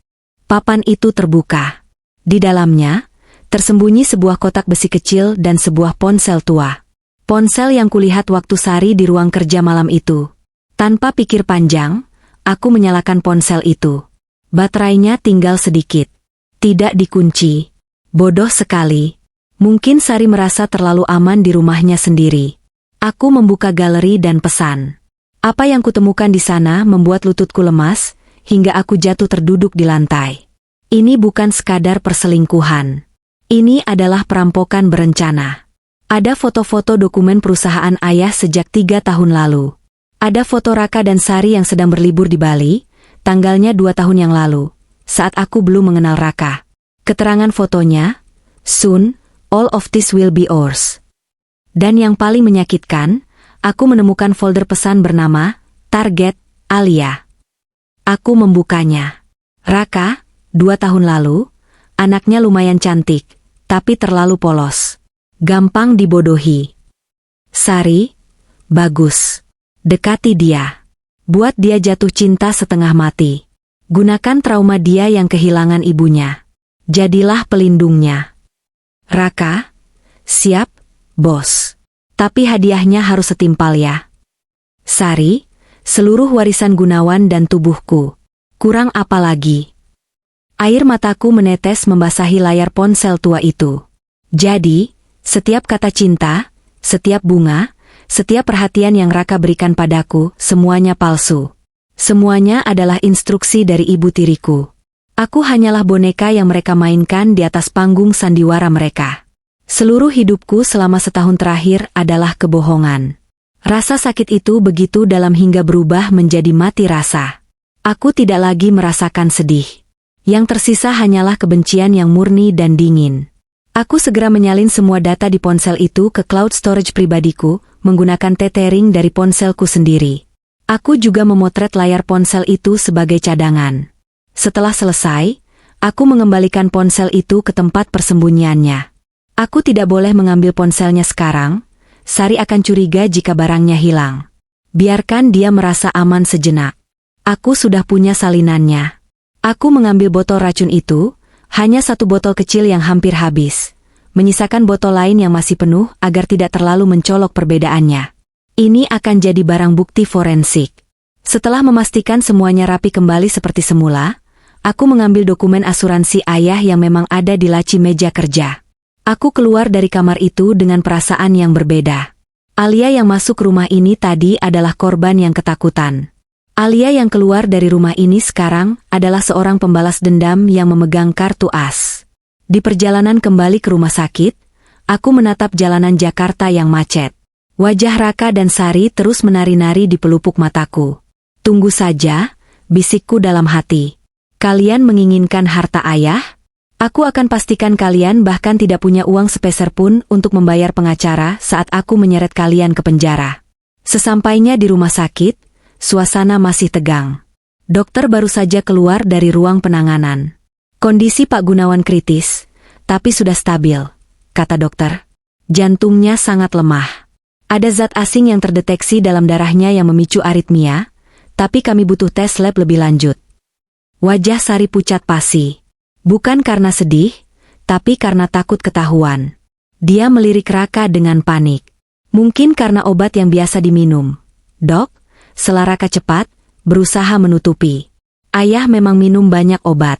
Papan itu terbuka. Di dalamnya, tersembunyi sebuah kotak besi kecil dan sebuah ponsel tua. Ponsel yang kulihat waktu Sari di ruang kerja malam itu. Tanpa pikir panjang, aku menyalakan ponsel itu. Baterainya tinggal sedikit. Tidak dikunci. Bodoh sekali. Mungkin Sari merasa terlalu aman di rumahnya sendiri. Aku membuka galeri dan pesan. Apa yang kutemukan di sana membuat lututku lemas, hingga aku jatuh terduduk di lantai. Ini bukan sekadar perselingkuhan. Ini adalah perampokan berencana. Ada foto-foto dokumen perusahaan ayah sejak 3 tahun lalu. Ada foto Raka dan Sari yang sedang berlibur di Bali, tanggalnya 2 tahun yang lalu, saat aku belum mengenal Raka. Keterangan fotonya, "Soon, all of this will be ours." Dan yang paling menyakitkan, aku menemukan folder pesan bernama, "Target, Alia." Aku membukanya. Raka, 2 tahun lalu, anaknya lumayan cantik, tapi terlalu polos. Gampang dibodohi. Sari, bagus. Dekati dia. Buat dia jatuh cinta setengah mati. Gunakan trauma dia yang kehilangan ibunya. Jadilah pelindungnya. Raka, siap, bos. Tapi hadiahnya harus setimpal ya. Sari, seluruh warisan Gunawan dan tubuhku. Kurang apa lagi? Air mataku menetes membasahi layar ponsel tua itu. Jadi, setiap kata cinta, setiap bunga, setiap perhatian yang Raka berikan padaku, semuanya palsu. Semuanya adalah instruksi dari ibu tiriku. Aku hanyalah boneka yang mereka mainkan di atas panggung sandiwara mereka. Seluruh hidupku selama setahun terakhir adalah kebohongan. Rasa sakit itu begitu dalam hingga berubah menjadi mati rasa. Aku tidak lagi merasakan sedih. Yang tersisa hanyalah kebencian yang murni dan dingin. Aku segera menyalin semua data di ponsel itu ke cloud storage pribadiku, menggunakan tethering dari ponselku sendiri. Aku juga memotret layar ponsel itu sebagai cadangan. Setelah selesai, aku mengembalikan ponsel itu ke tempat persembunyiannya. Aku tidak boleh mengambil ponselnya sekarang, Sari akan curiga jika barangnya hilang. Biarkan dia merasa aman sejenak. Aku sudah punya salinannya. Aku mengambil botol racun itu, hanya satu botol kecil yang hampir habis. Menyisakan botol lain yang masih penuh agar tidak terlalu mencolok perbedaannya. Ini akan jadi barang bukti forensik. Setelah memastikan semuanya rapi kembali seperti semula, aku mengambil dokumen asuransi ayah yang memang ada di laci meja kerja. Aku keluar dari kamar itu dengan perasaan yang berbeda. Alia yang masuk rumah ini tadi adalah korban yang ketakutan. Alia yang keluar dari rumah ini sekarang adalah seorang pembalas dendam yang memegang kartu as. Di perjalanan kembali ke rumah sakit, aku menatap jalanan Jakarta yang macet. Wajah Raka dan Sari terus menari-nari di pelupuk mataku. Tunggu saja, bisikku dalam hati. Kalian menginginkan harta ayah? Aku akan pastikan kalian bahkan tidak punya uang sepeser pun untuk membayar pengacara saat aku menyeret kalian ke penjara. Sesampainya di rumah sakit, suasana masih tegang. Dokter baru saja keluar dari ruang penanganan. Kondisi Pak Gunawan kritis, tapi sudah stabil, kata dokter. Jantungnya sangat lemah. Ada zat asing yang terdeteksi dalam darahnya yang memicu aritmia, tapi kami butuh tes lab lebih lanjut. Wajah Sari pucat pasi. Bukan karena sedih, tapi karena takut ketahuan. Dia melirik Raka dengan panik. Mungkin karena obat yang biasa diminum. Dok, sela Raka cepat, berusaha menutupi. Ayah memang minum banyak obat.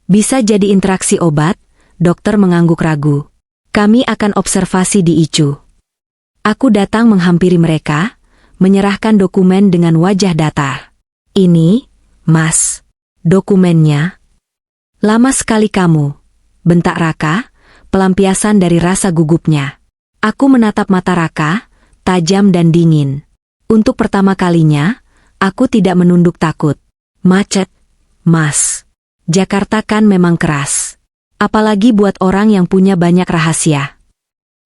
Bisa jadi interaksi obat, dokter mengangguk ragu. Kami akan observasi di ICU. Aku datang menghampiri mereka, menyerahkan dokumen dengan wajah datar. Ini, Mas, dokumennya. Lama sekali kamu, bentak Raka, pelampiasan dari rasa gugupnya. Aku menatap mata Raka, tajam dan dingin. Untuk pertama kalinya, aku tidak menunduk takut. Macet, Mas. Jakarta kan memang keras. Apalagi buat orang yang punya banyak rahasia.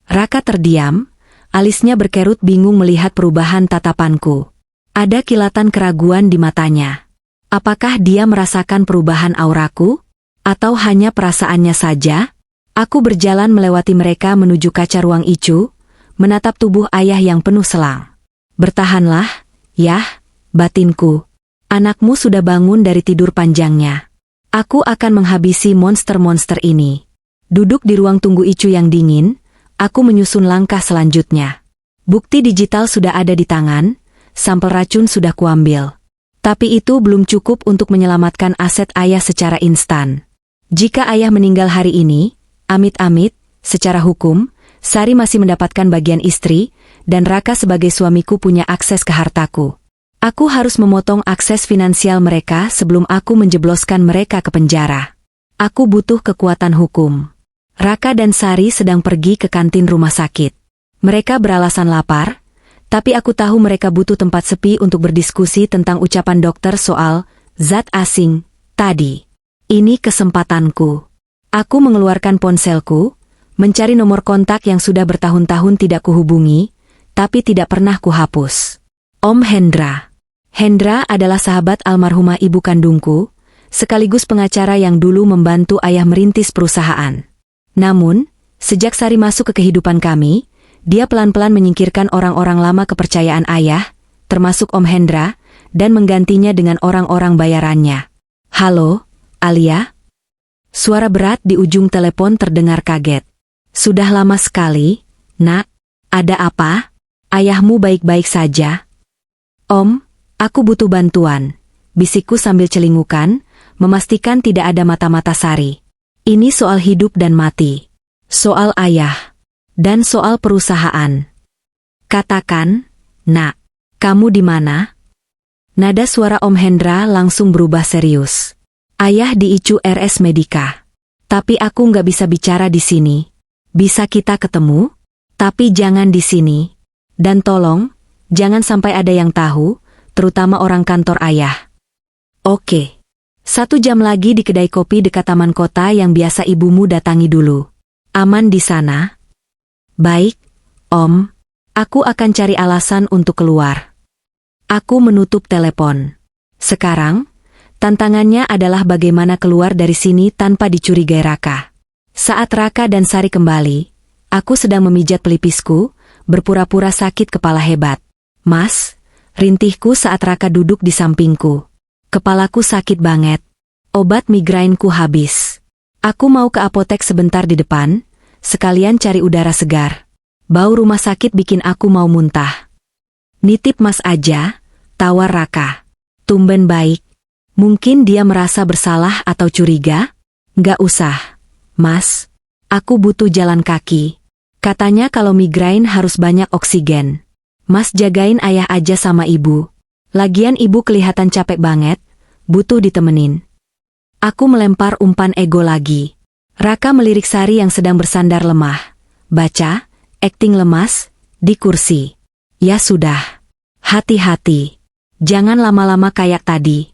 Raka terdiam, alisnya berkerut bingung melihat perubahan tatapanku. Ada kilatan keraguan di matanya. Apakah dia merasakan perubahan auraku? Atau hanya perasaannya saja? Aku berjalan melewati mereka menuju kaca ruang ICU, menatap tubuh ayah yang penuh selang. Bertahanlah, Yah, batinku. Anakmu sudah bangun dari tidur panjangnya. Aku akan menghabisi monster-monster ini. Duduk di ruang tunggu ICU yang dingin, aku menyusun langkah selanjutnya. Bukti digital sudah ada di tangan, sampel racun sudah kuambil. Tapi itu belum cukup untuk menyelamatkan aset ayah secara instan. Jika ayah meninggal hari ini, amit-amit, secara hukum, Sari masih mendapatkan bagian istri, dan Raka sebagai suamiku punya akses ke hartaku. Aku harus memotong akses finansial mereka sebelum aku menjebloskan mereka ke penjara. Aku butuh kekuatan hukum. Raka dan Sari sedang pergi ke kantin rumah sakit. Mereka beralasan lapar, tapi aku tahu mereka butuh tempat sepi untuk berdiskusi tentang ucapan dokter soal zat asing tadi. Ini kesempatanku. Aku mengeluarkan ponselku, mencari nomor kontak yang sudah bertahun-tahun tidak kuhubungi, tapi tidak pernah kuhapus. Om Hendra. Hendra adalah sahabat almarhumah ibu kandungku, sekaligus pengacara yang dulu membantu ayah merintis perusahaan. Namun, sejak Sari masuk ke kehidupan kami, dia pelan-pelan menyingkirkan orang-orang lama kepercayaan ayah, termasuk Om Hendra, dan menggantinya dengan orang-orang bayarannya. Halo, Alia? Suara berat di ujung telepon terdengar kaget. Sudah lama sekali, Nak. Ada apa? Ayahmu baik-baik saja? Om, aku butuh bantuan, bisikku sambil celingukan, memastikan tidak ada mata-mata Sari. Ini soal hidup dan mati. Soal ayah. Dan soal perusahaan. Katakan, Nak, kamu di mana? Nada suara Om Hendra langsung berubah serius. Ayah di ICU RS Medika. Tapi aku nggak bisa bicara di sini. Bisa kita ketemu? Tapi jangan di sini. Dan tolong, jangan sampai ada yang tahu, terutama orang kantor ayah. Oke. 1 jam lagi di kedai kopi dekat taman kota yang biasa ibumu datangi dulu. Aman di sana? Baik, Om. Aku akan cari alasan untuk keluar. Aku menutup telepon. Sekarang, tantangannya adalah bagaimana keluar dari sini tanpa dicurigai Raka. Saat Raka dan Sari kembali, aku sedang memijat pelipisku, berpura-pura sakit kepala hebat. Mas, rintihku saat Raka duduk di sampingku. Kepalaku sakit banget. Obat migrainku habis. Aku mau ke apotek sebentar di depan, sekalian cari udara segar. Bau rumah sakit bikin aku mau muntah. Nitip Mas aja, tawar Raka. Tumben baik. Mungkin dia merasa bersalah atau curiga? Nggak usah, Mas. Aku butuh jalan kaki. Katanya kalau migrain harus banyak oksigen. Mas jagain ayah aja sama ibu. Lagian ibu kelihatan capek banget, butuh ditemenin. Aku melempar umpan ego lagi. Raka melirik Sari yang sedang bersandar lemah. Baca, akting lemas, di kursi. Ya sudah. Hati-hati. Jangan lama-lama kayak tadi.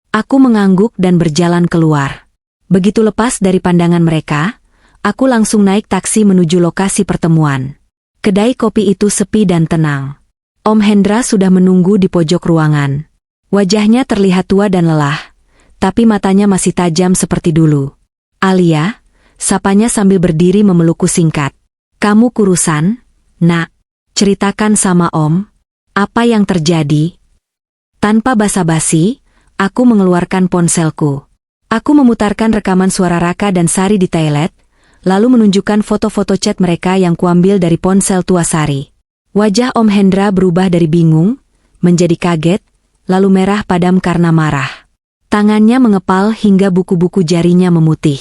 Aku mengangguk dan berjalan keluar. Begitu lepas dari pandangan mereka, aku langsung naik taksi menuju lokasi pertemuan. Kedai kopi itu sepi dan tenang. Om Hendra sudah menunggu di pojok ruangan. Wajahnya terlihat tua dan lelah, tapi matanya masih tajam seperti dulu. Alia, sapanya sambil berdiri memelukku singkat. Kamu kurusan, Nak? Ceritakan sama Om, apa yang terjadi? Tanpa basa-basi, aku mengeluarkan ponselku. Aku memutarkan rekaman suara Raka dan Sari di toilet, lalu menunjukkan foto-foto chat mereka yang kuambil dari ponsel tua Sari. Wajah Om Hendra berubah dari bingung, menjadi kaget, lalu merah padam karena marah. Tangannya mengepal hingga buku-buku jarinya memutih.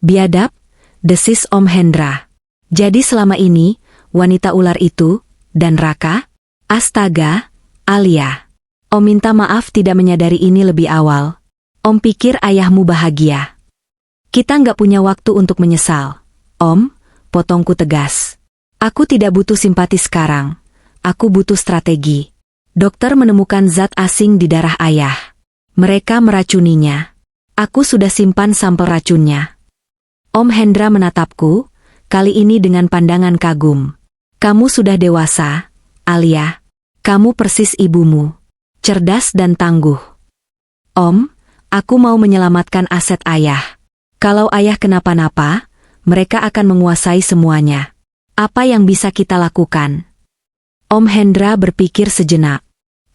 Biadab, desis Om Hendra. Jadi selama ini, wanita ular itu, dan Raka? Astaga, Alia. Om minta maaf tidak menyadari ini lebih awal. Om pikir ayahmu bahagia. Kita nggak punya waktu untuk menyesal. Om, potongku tegas. Aku tidak butuh simpati sekarang. Aku butuh strategi. Dokter menemukan zat asing di darah ayah. Mereka meracuninya. Aku sudah simpan sampel racunnya. Om Hendra menatapku, kali ini dengan pandangan kagum. Kamu sudah dewasa, Alia. Kamu persis ibumu. Cerdas dan tangguh. Om, aku mau menyelamatkan aset ayah. Kalau ayah kenapa-napa, mereka akan menguasai semuanya. Apa yang bisa kita lakukan? Om Hendra berpikir sejenak.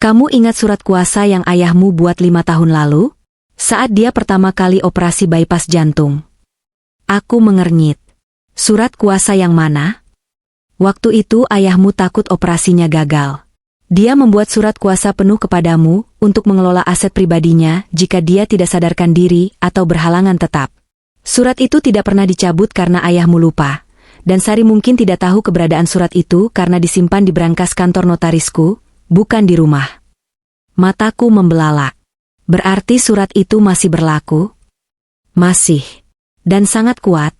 Kamu ingat surat kuasa yang ayahmu buat 5 tahun lalu? Saat dia pertama kali operasi bypass jantung. Aku mengernyit. Surat kuasa yang mana? Waktu itu ayahmu takut operasinya gagal. Dia membuat surat kuasa penuh kepadamu untuk mengelola aset pribadinya jika dia tidak sadarkan diri atau berhalangan tetap. Surat itu tidak pernah dicabut karena ayahmu lupa, dan Sari mungkin tidak tahu keberadaan surat itu karena disimpan di brankas kantor notarisku, bukan di rumah. Mataku membelalak. Berarti surat itu masih berlaku? Masih. Dan sangat kuat.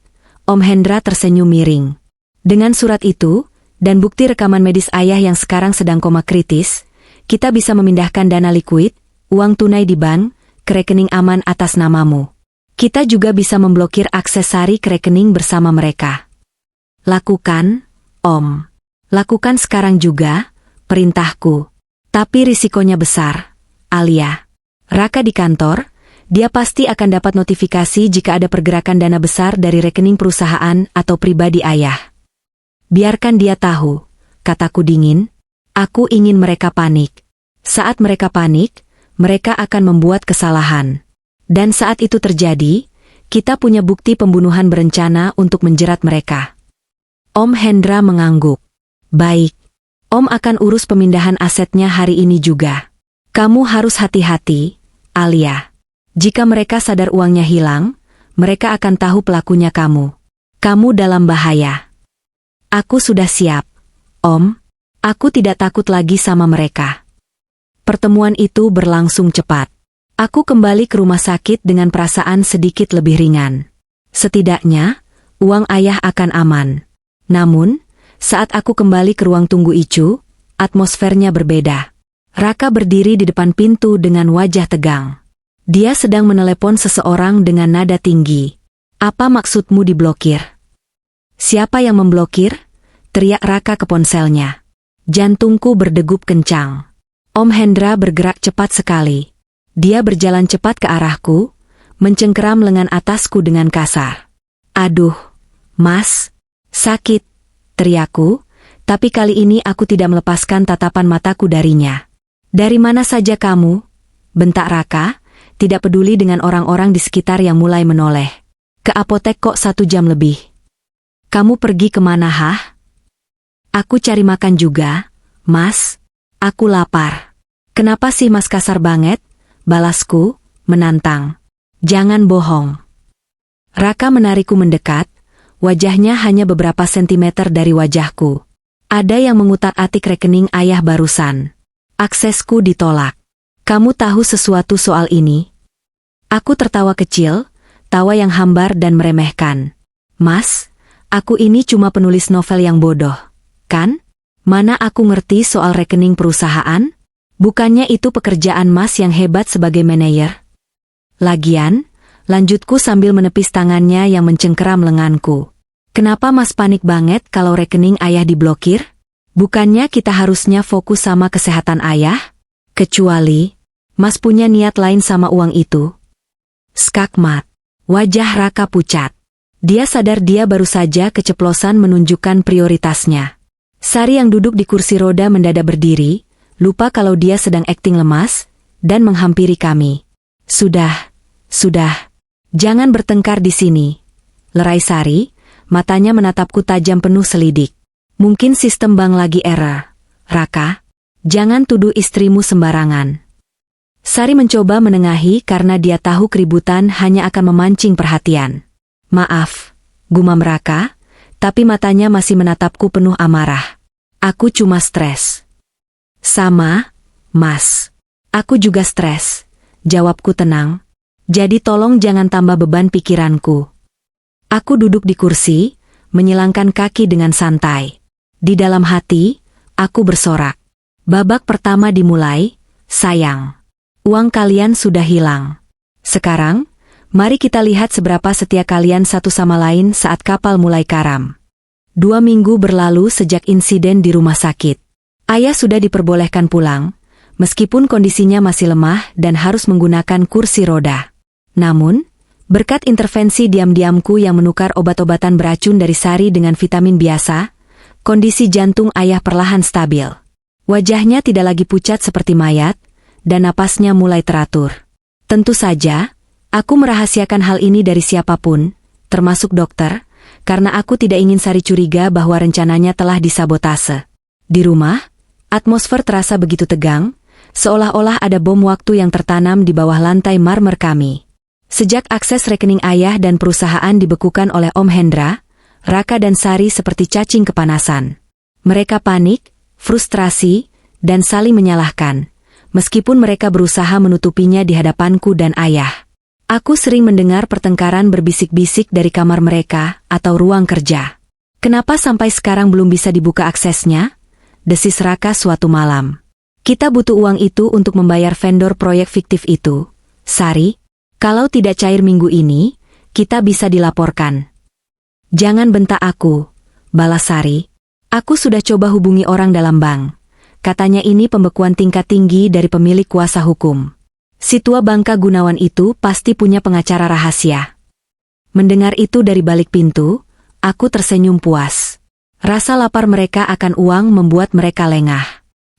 Om Hendra tersenyum miring. Dengan surat itu, dan bukti rekaman medis ayah yang sekarang sedang koma kritis, kita bisa memindahkan dana likuid, uang tunai di bank, ke rekening aman atas namamu. Kita juga bisa memblokir akses Sari ke rekening bersama mereka. Lakukan, Om. Lakukan sekarang juga, perintahku. Tapi risikonya besar, Alia. Raka di kantor, dia pasti akan dapat notifikasi jika ada pergerakan dana besar dari rekening perusahaan atau pribadi ayah. Biarkan dia tahu, kataku dingin. Aku ingin mereka panik. Saat mereka panik, mereka akan membuat kesalahan. Dan saat itu terjadi, kita punya bukti pembunuhan berencana untuk menjerat mereka. Om Hendra mengangguk. Baik. Om akan urus pemindahan asetnya hari ini juga. Kamu harus hati-hati, Alia. Jika mereka sadar uangnya hilang, mereka akan tahu pelakunya kamu. Kamu dalam bahaya. Aku sudah siap, Om. Aku tidak takut lagi sama mereka. Pertemuan itu berlangsung cepat. Aku kembali ke rumah sakit dengan perasaan sedikit lebih ringan. Setidaknya, uang ayah akan aman. Namun, saat aku kembali ke ruang tunggu Icu, atmosfernya berbeda. Raka berdiri di depan pintu dengan wajah tegang. Dia sedang menelepon seseorang dengan nada tinggi. Apa maksudmu diblokir? Siapa yang memblokir? Teriak Raka ke ponselnya. Jantungku berdegup kencang. Om Hendra bergerak cepat sekali. Dia berjalan cepat ke arahku, mencengkeram lengan atasku dengan kasar. Aduh, Mas, sakit, teriakku, tapi kali ini aku tidak melepaskan tatapan mataku darinya. Dari mana saja kamu? Bentak Raka, tidak peduli dengan orang-orang di sekitar yang mulai menoleh. Ke apotek kok 1 jam lebih. Kamu pergi kemana Aku cari makan juga, Mas. Aku lapar. Kenapa sih Mas kasar banget? Balasku, menantang. Jangan bohong. Raka menarikku mendekat, wajahnya hanya beberapa sentimeter dari wajahku. Ada yang mengutak-atik rekening ayah barusan. Aksesku ditolak. Kamu tahu sesuatu soal ini? Aku tertawa kecil, tawa yang hambar dan meremehkan. Mas, aku ini cuma penulis novel yang bodoh, kan? Mana aku ngerti soal rekening perusahaan? Bukannya itu pekerjaan Mas yang hebat sebagai manajer? Lagian, lanjutku sambil menepis tangannya yang mencengkeram lenganku. Kenapa Mas panik banget kalau rekening ayah diblokir? Bukannya kita harusnya fokus sama kesehatan ayah? Kecuali, Mas punya niat lain sama uang itu. Skakmat. Wajah Raka pucat. Dia sadar dia baru saja keceplosan menunjukkan prioritasnya. Sari yang duduk di kursi roda mendadak berdiri, lupa kalau dia sedang akting lemas, dan menghampiri kami. Sudah. Jangan bertengkar di sini. Lerai Sari, matanya menatapku tajam penuh selidik. Mungkin sistem bank lagi error. Raka, jangan tuduh istrimu sembarangan. Sari mencoba menengahi karena dia tahu keributan hanya akan memancing perhatian. Maaf, gumam Raka, tapi matanya masih menatapku penuh amarah. Aku cuma stres. Sama, Mas. Aku juga stres. Jawabku tenang. Jadi tolong jangan tambah beban pikiranku. Aku duduk di kursi, menyilangkan kaki dengan santai. Di dalam hati, aku bersorak. Babak pertama dimulai, sayang. Uang kalian sudah hilang. Sekarang, mari kita lihat seberapa setia kalian satu sama lain saat kapal mulai karam. 2 minggu berlalu sejak insiden di rumah sakit. Ayah sudah diperbolehkan pulang, meskipun kondisinya masih lemah dan harus menggunakan kursi roda. Namun, berkat intervensi diam-diamku yang menukar obat-obatan beracun dari Sari dengan vitamin biasa, kondisi jantung ayah perlahan stabil. Wajahnya tidak lagi pucat seperti mayat, dan napasnya mulai teratur. Tentu saja, aku merahasiakan hal ini dari siapapun, termasuk dokter, karena aku tidak ingin Sari curiga bahwa rencananya telah disabotase. Di rumah, atmosfer terasa begitu tegang, seolah-olah ada bom waktu yang tertanam di bawah lantai marmer kami. Sejak akses rekening ayah dan perusahaan dibekukan oleh Om Hendra, Raka dan Sari seperti cacing kepanasan. Mereka panik, frustrasi, dan saling menyalahkan, meskipun mereka berusaha menutupinya di hadapanku dan ayah. Aku sering mendengar pertengkaran berbisik-bisik dari kamar mereka atau ruang kerja. Kenapa sampai sekarang belum bisa dibuka aksesnya? Desis Raka suatu malam. Kita butuh uang itu untuk membayar vendor proyek fiktif itu. Sari, kalau tidak cair minggu ini, kita bisa dilaporkan. Jangan bentak aku, balas Sari. Aku sudah coba hubungi orang dalam bank. Katanya ini pembekuan tingkat tinggi dari pemilik kuasa hukum. Si tua Bangka Gunawan itu pasti punya pengacara rahasia. Mendengar itu dari balik pintu, aku tersenyum puas. Rasa lapar mereka akan uang membuat mereka lengah.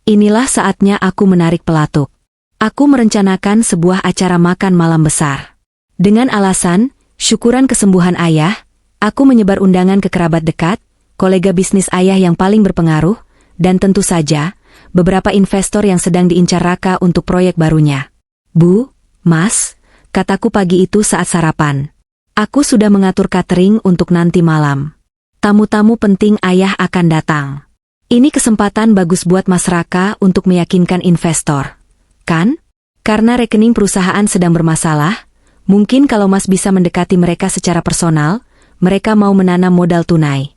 Inilah saatnya aku menarik pelatuk. Aku merencanakan sebuah acara makan malam besar. Dengan alasan, syukuran kesembuhan ayah, aku menyebar undangan ke kerabat dekat, kolega bisnis ayah yang paling berpengaruh, dan tentu saja, beberapa investor yang sedang diincar Raka untuk proyek barunya. Bu, Mas, kataku pagi itu saat sarapan. Aku sudah mengatur catering untuk nanti malam. Tamu-tamu penting ayah akan datang. Ini kesempatan bagus buat Mas Raka untuk meyakinkan investor. Kan? Karena rekening perusahaan sedang bermasalah, mungkin kalau Mas bisa mendekati mereka secara personal, mereka mau menanam modal tunai.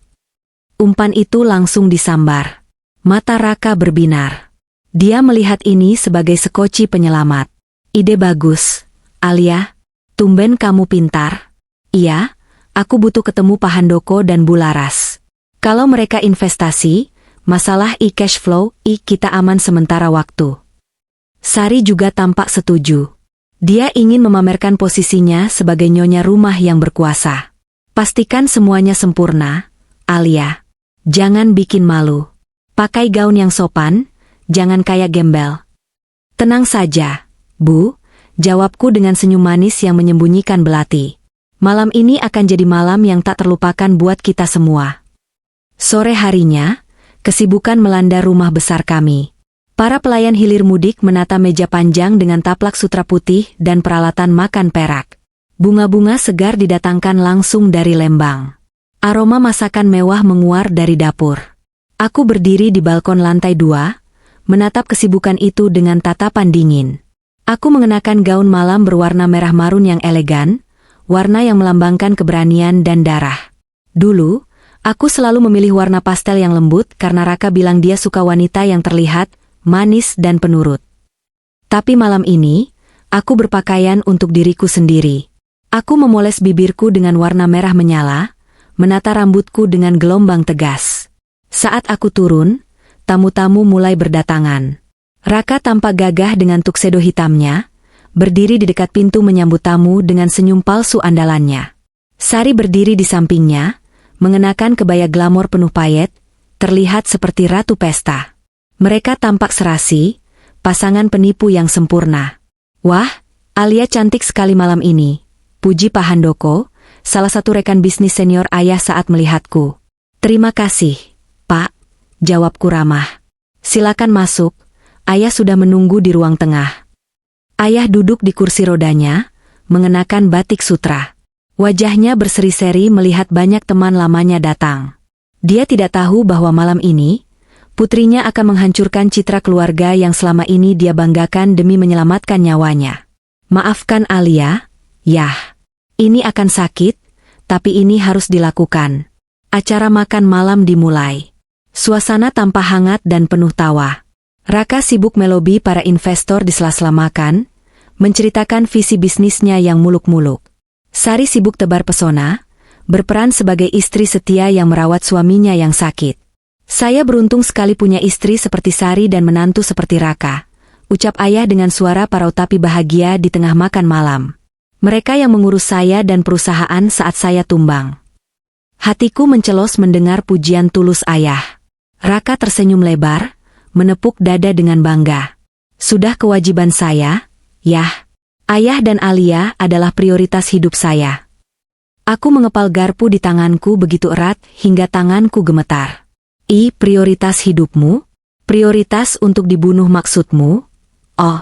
Umpan itu langsung disambar. Mata Raka berbinar. Dia melihat ini sebagai sekoci penyelamat. Ide bagus, Alia. Tumben kamu pintar. Iya, aku butuh ketemu Pak Handoko dan Bu Laras. Kalau mereka investasi, masalah e-cash flow, kita aman sementara waktu. Sari juga tampak setuju. Dia ingin memamerkan posisinya sebagai nyonya rumah yang berkuasa. Pastikan semuanya sempurna, Alia. Jangan bikin malu. Pakai gaun yang sopan, jangan kayak gembel. Tenang saja, Bu, jawabku dengan senyum manis yang menyembunyikan belati. Malam ini akan jadi malam yang tak terlupakan buat kita semua. Sore harinya, kesibukan melanda rumah besar kami. Para pelayan hilir mudik menata meja panjang dengan taplak sutra putih dan peralatan makan perak. Bunga-bunga segar didatangkan langsung dari Lembang. Aroma masakan mewah menguar dari dapur. Aku berdiri di balkon lantai 2, menatap kesibukan itu dengan tatapan dingin. Aku mengenakan gaun malam berwarna merah marun yang elegan, warna yang melambangkan keberanian dan darah. Dulu, aku selalu memilih warna pastel yang lembut karena Raka bilang dia suka wanita yang terlihat manis dan penurut. Tapi malam ini, aku berpakaian untuk diriku sendiri. Aku memoles bibirku dengan warna merah menyala, menata rambutku dengan gelombang tegas. Saat aku turun, tamu-tamu mulai berdatangan. Raka tampak gagah dengan tuxedo hitamnya, berdiri di dekat pintu menyambut tamu dengan senyum palsu andalannya. Sari berdiri di sampingnya, mengenakan kebaya glamor penuh payet, terlihat seperti ratu pesta. Mereka tampak serasi, pasangan penipu yang sempurna. Wah, Alia cantik sekali malam ini, puji Pak Handoko, salah satu rekan bisnis senior ayah saat melihatku. Terima kasih, Pak, jawabku ramah. Silakan masuk, ayah sudah menunggu di ruang tengah. Ayah duduk di kursi rodanya, mengenakan batik sutra. Wajahnya berseri-seri melihat banyak teman lamanya datang. Dia tidak tahu bahwa malam ini, putrinya akan menghancurkan citra keluarga yang selama ini dia banggakan demi menyelamatkan nyawanya. Maafkan Alia, yah. Ini akan sakit, tapi ini harus dilakukan. Acara makan malam dimulai. Suasana tampak hangat dan penuh tawa. Raka sibuk melobi para investor di sela-sela makan, menceritakan visi bisnisnya yang muluk-muluk. Sari sibuk tebar pesona, berperan sebagai istri setia yang merawat suaminya yang sakit. Saya beruntung sekali punya istri seperti Sari dan menantu seperti Raka, ucap ayah dengan suara parau tapi bahagia di tengah makan malam. Mereka yang mengurus saya dan perusahaan saat saya tumbang. Hatiku mencelos mendengar pujian tulus ayah. Raka tersenyum lebar, menepuk dada dengan bangga. Sudah kewajiban saya, yah. Ayah dan Alia adalah prioritas hidup saya. Aku mengepal garpu di tanganku begitu erat hingga tanganku gemetar. Prioritas hidupmu? Prioritas untuk dibunuh maksudmu? Oh,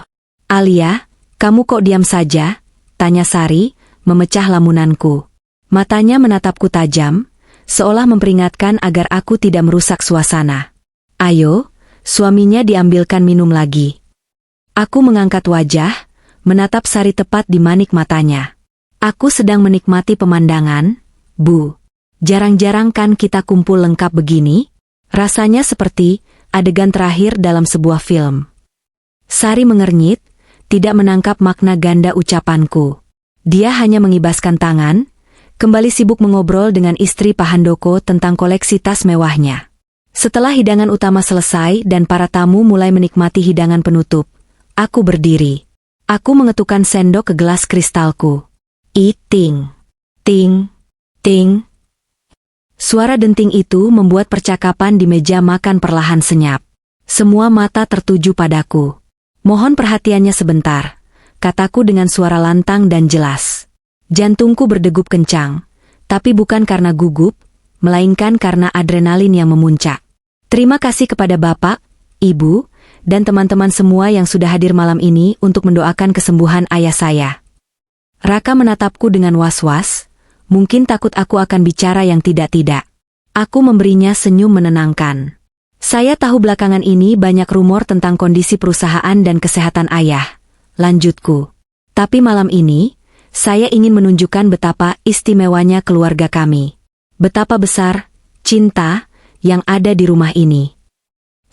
Alia, kamu kok diam saja? Tanya Sari, memecah lamunanku. Matanya menatapku tajam, seolah memperingatkan agar aku tidak merusak suasana. Ayo, suaminya diambilkan minum lagi. Aku mengangkat wajah, menatap Sari tepat di manik matanya. Aku sedang menikmati pemandangan, Bu. Jarang-jarang kan kita kumpul lengkap begini? Rasanya seperti adegan terakhir dalam sebuah film. Sari mengernyit, tidak menangkap makna ganda ucapanku. Dia hanya mengibaskan tangan, kembali sibuk mengobrol dengan istri Pak Handoko tentang koleksi tas mewahnya. Setelah hidangan utama selesai dan para tamu mulai menikmati hidangan penutup, aku berdiri. Aku mengetukkan sendok ke gelas kristalku. Ting, ting, ting. Suara denting itu membuat percakapan di meja makan perlahan senyap. Semua mata tertuju padaku. Mohon perhatiannya sebentar, kataku dengan suara lantang dan jelas. Jantungku berdegup kencang, tapi bukan karena gugup, melainkan karena adrenalin yang memuncak. Terima kasih kepada Bapak, Ibu, dan teman-teman semua yang sudah hadir malam ini untuk mendoakan kesembuhan ayah saya. Raka menatapku dengan was-was, mungkin takut aku akan bicara yang tidak-tidak. Aku memberinya senyum menenangkan. Saya tahu belakangan ini banyak rumor tentang kondisi perusahaan dan kesehatan ayah, lanjutku. Tapi malam ini, saya ingin menunjukkan betapa istimewanya keluarga kami. Betapa besar cinta yang ada di rumah ini.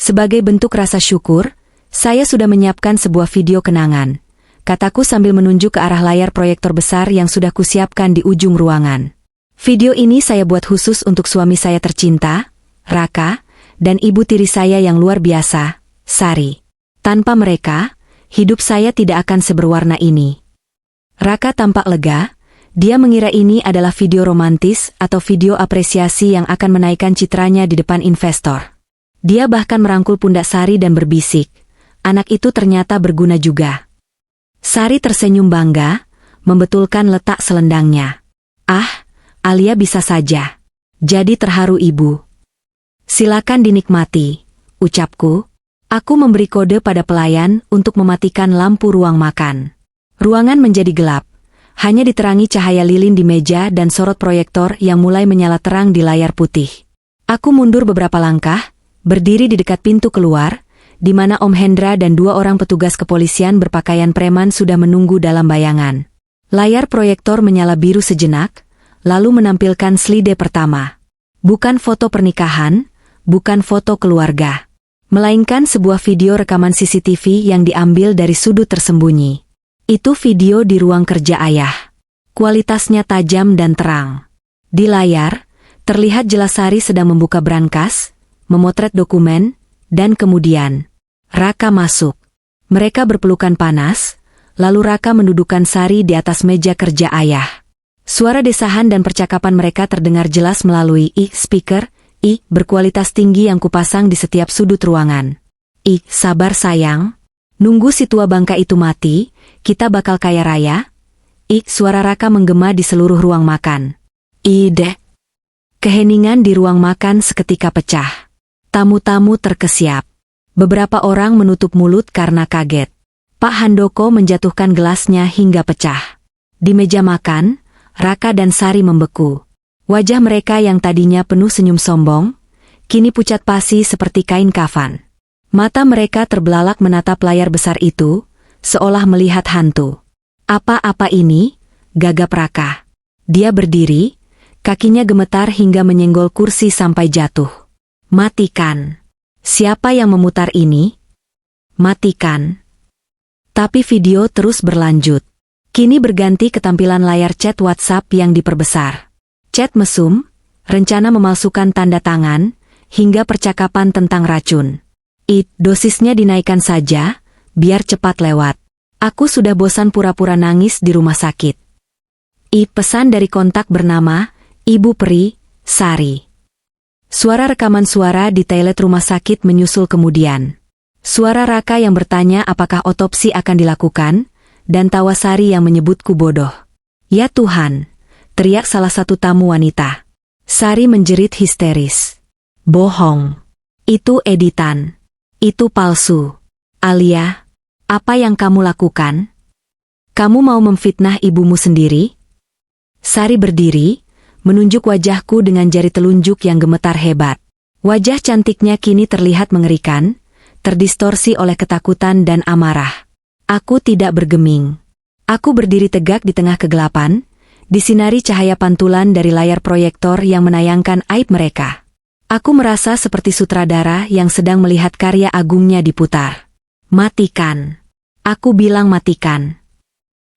Sebagai bentuk rasa syukur, saya sudah menyiapkan sebuah video kenangan, kataku sambil menunjuk ke arah layar proyektor besar yang sudah kusiapkan di ujung ruangan. Video ini saya buat khusus untuk suami saya tercinta, Raka, dan ibu tiri saya yang luar biasa, Sari. Tanpa mereka, hidup saya tidak akan seberwarna ini. Raka tampak lega, dia mengira ini adalah video romantis atau video apresiasi yang akan menaikkan citranya di depan investor. Dia bahkan merangkul pundak Sari dan berbisik, anak itu ternyata berguna juga. Sari tersenyum bangga, membetulkan letak selendangnya. Ah, Alia bisa saja. Jadi terharu ibu. Silakan dinikmati, ucapku. Aku memberi kode pada pelayan untuk mematikan lampu ruang makan. Ruangan menjadi gelap, hanya diterangi cahaya lilin di meja dan sorot proyektor yang mulai menyala terang di layar putih. Aku mundur beberapa langkah, berdiri di dekat pintu keluar, di mana Om Hendra dan 2 orang petugas kepolisian berpakaian preman sudah menunggu dalam bayangan. Layar proyektor menyala biru sejenak, lalu menampilkan slide pertama. Bukan foto pernikahan, bukan foto keluarga, melainkan sebuah video rekaman CCTV yang diambil dari sudut tersembunyi. Itu video di ruang kerja ayah. Kualitasnya tajam dan terang. Di layar, terlihat jelas Sari sedang membuka brankas, memotret dokumen, dan kemudian Raka masuk. Mereka berpelukan panas, lalu Raka mendudukkan Sari di atas meja kerja ayah. Suara desahan dan percakapan mereka terdengar jelas melalui speaker berkualitas tinggi yang kupasang di setiap sudut ruangan. Sabar sayang. Nunggu si tua bangka itu mati, kita bakal kaya raya. Suara Raka menggema di seluruh ruang makan. Dek. Keheningan di ruang makan seketika pecah. Tamu-tamu terkesiap. Beberapa orang menutup mulut karena kaget. Pak Handoko menjatuhkan gelasnya hingga pecah. Di meja makan, Raka dan Sari membeku. Wajah mereka yang tadinya penuh senyum sombong, kini pucat pasi seperti kain kafan. Mata mereka terbelalak menatap layar besar itu, seolah melihat hantu. Apa-apa ini? Gagap Raka. Dia berdiri, kakinya gemetar hingga menyenggol kursi sampai jatuh. Matikan. Siapa yang memutar ini? Matikan. Tapi video terus berlanjut. Kini berganti ke tampilan layar chat WhatsApp yang diperbesar. Chat mesum, rencana memalsukan tanda tangan, hingga percakapan tentang racun. Dosisnya dinaikkan saja, biar cepat lewat. Aku sudah bosan pura-pura nangis di rumah sakit. Pesan dari kontak bernama Ibu Peri, Sari. Suara rekaman suara di toilet rumah sakit menyusul kemudian. Suara Raka yang bertanya apakah otopsi akan dilakukan, dan tawa Sari yang menyebutku bodoh. Ya Tuhan! Teriak salah satu tamu wanita. Sari menjerit histeris. Bohong. Itu editan. Itu palsu. Alia, apa yang kamu lakukan? Kamu mau memfitnah ibumu sendiri? Sari berdiri, menunjuk wajahku dengan jari telunjuk yang gemetar hebat. Wajah cantiknya kini terlihat mengerikan, terdistorsi oleh ketakutan dan amarah. Aku tidak bergeming. Aku berdiri tegak di tengah kegelapan, disinari cahaya pantulan dari layar proyektor yang menayangkan aib mereka. Aku merasa seperti sutradara yang sedang melihat karya agungnya diputar. Matikan. Aku bilang matikan.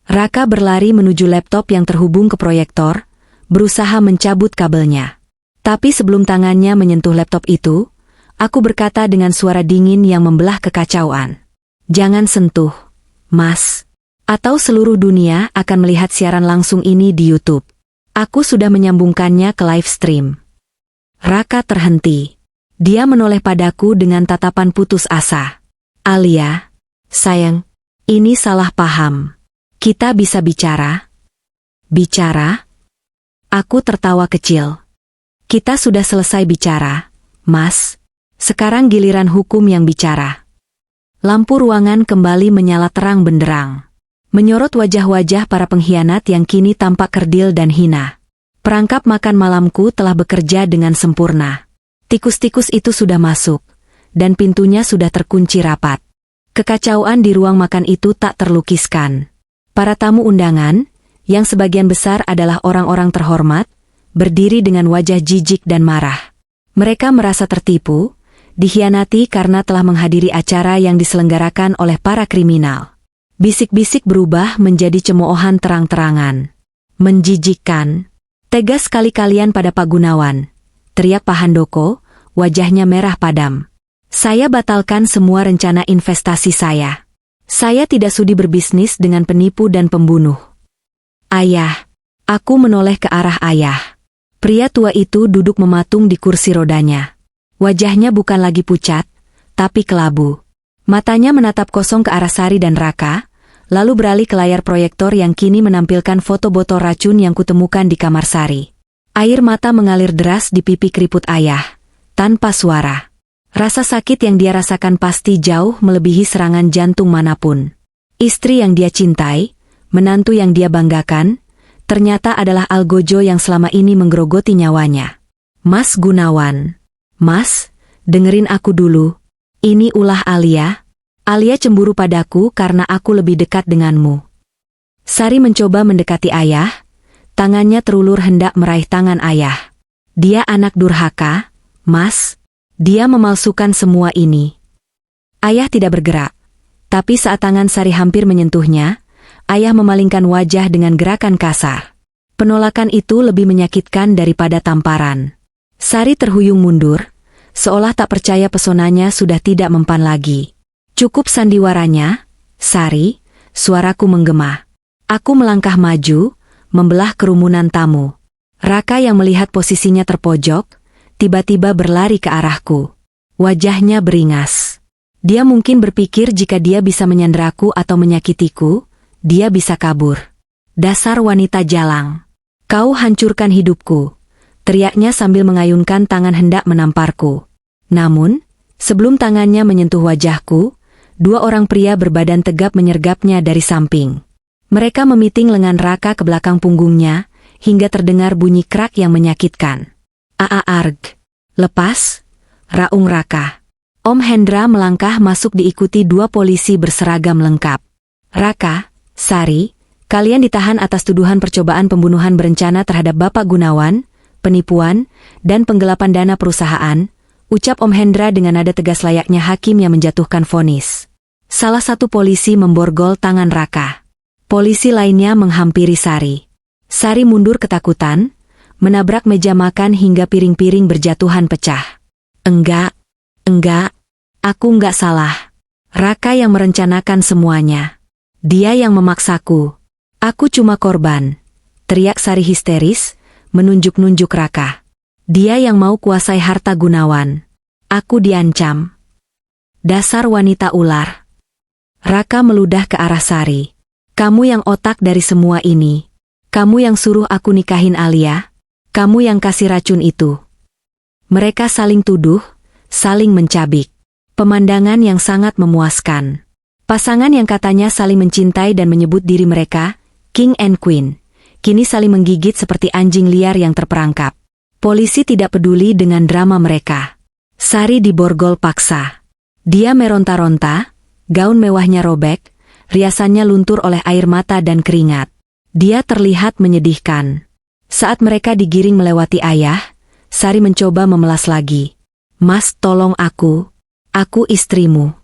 Raka berlari menuju laptop yang terhubung ke proyektor, berusaha mencabut kabelnya. Tapi sebelum tangannya menyentuh laptop itu, aku berkata dengan suara dingin yang membelah kekacauan. Jangan sentuh, Mas. Atau seluruh dunia akan melihat siaran langsung ini di YouTube. Aku sudah menyambungkannya ke live stream. Raka terhenti. Dia menoleh padaku dengan tatapan putus asa. Alia, sayang, ini salah paham. Kita bisa bicara? Bicara? Aku tertawa kecil. Kita sudah selesai bicara, Mas. Sekarang giliran hukum yang bicara. Lampu ruangan kembali menyala terang benderang, menyorot wajah-wajah para pengkhianat yang kini tampak kerdil dan hina. Perangkap makan malamku telah bekerja dengan sempurna. Tikus-tikus itu sudah masuk, dan pintunya sudah terkunci rapat. Kekacauan di ruang makan itu tak terlukiskan. Para tamu undangan, yang sebagian besar adalah orang-orang terhormat, berdiri dengan wajah jijik dan marah. Mereka merasa tertipu, dikhianati karena telah menghadiri acara yang diselenggarakan oleh para kriminal. Bisik-bisik berubah menjadi cemoohan terang-terangan. Menjijikkan. Tegas sekali kalian pada Pak Gunawan, teriak Pak Handoko, wajahnya merah padam. Saya batalkan semua rencana investasi saya. Saya tidak sudi berbisnis dengan penipu dan pembunuh. Ayah. Aku menoleh ke arah ayah. Pria tua itu duduk mematung di kursi rodanya. Wajahnya bukan lagi pucat, tapi kelabu. Matanya menatap kosong ke arah Sari dan Raka, lalu beralih ke layar proyektor yang kini menampilkan foto botol racun yang kutemukan di kamar Sari. Air mata mengalir deras di pipi keriput ayah, tanpa suara. Rasa sakit yang dia rasakan pasti jauh melebihi serangan jantung manapun. Istri yang dia cintai, menantu yang dia banggakan, ternyata adalah algojo yang selama ini menggerogoti nyawanya. Mas Gunawan. Mas, dengerin aku dulu. Ini ulah Alia. Alia cemburu padaku karena aku lebih dekat denganmu. Sari mencoba mendekati ayah. Tangannya terulur hendak meraih tangan ayah. Dia anak durhaka, Mas. Dia memalsukan semua ini. Ayah tidak bergerak. Tapi saat tangan Sari hampir menyentuhnya, ayah memalingkan wajah dengan gerakan kasar. Penolakan itu lebih menyakitkan daripada tamparan. Sari terhuyung mundur, seolah tak percaya pesonanya sudah tidak mempan lagi. Cukup sandiwaranya, Sari, suaraku menggema. Aku melangkah maju, membelah kerumunan tamu. Raka yang melihat posisinya terpojok, tiba-tiba berlari ke arahku. Wajahnya beringas. Dia mungkin berpikir jika dia bisa menyanderaku atau menyakitiku, dia bisa kabur. Dasar wanita jalang. Kau hancurkan hidupku, teriaknya sambil mengayunkan tangan hendak menamparku. Namun, sebelum tangannya menyentuh wajahku, dua orang pria berbadan tegap menyergapnya dari samping. Mereka memiting lengan Raka ke belakang punggungnya, hingga terdengar bunyi krak yang menyakitkan. Arg. Lepas, raung Raka. Om Hendra melangkah masuk diikuti dua polisi berseragam lengkap. Raka, Sari, kalian ditahan atas tuduhan percobaan pembunuhan berencana terhadap Bapak Gunawan, penipuan, dan penggelapan dana perusahaan, ucap Om Hendra dengan nada tegas layaknya hakim yang menjatuhkan vonis. Salah satu polisi memborgol tangan Raka. Polisi lainnya menghampiri Sari. Sari mundur ketakutan, menabrak meja makan hingga piring-piring berjatuhan pecah. Enggak, aku enggak salah. Raka yang merencanakan semuanya. Dia yang memaksaku. Aku cuma korban. Teriak Sari histeris, menunjuk-nunjuk Raka. Dia yang mau kuasai harta Gunawan. Aku diancam. Dasar wanita ular. Raka meludah ke arah Sari. Kamu yang otak dari semua ini. Kamu yang suruh aku nikahin Alia. Kamu yang kasih racun itu. Mereka saling tuduh, saling mencabik. Pemandangan yang sangat memuaskan. Pasangan yang katanya saling mencintai dan menyebut diri mereka, King and Queen, kini saling menggigit seperti anjing liar yang terperangkap. Polisi tidak peduli dengan drama mereka. Sari diborgol paksa. Dia meronta-ronta, gaun mewahnya robek, riasannya luntur oleh air mata dan keringat. Dia terlihat menyedihkan. Saat mereka digiring melewati ayah, Sari mencoba memelas lagi. Mas, tolong aku istrimu.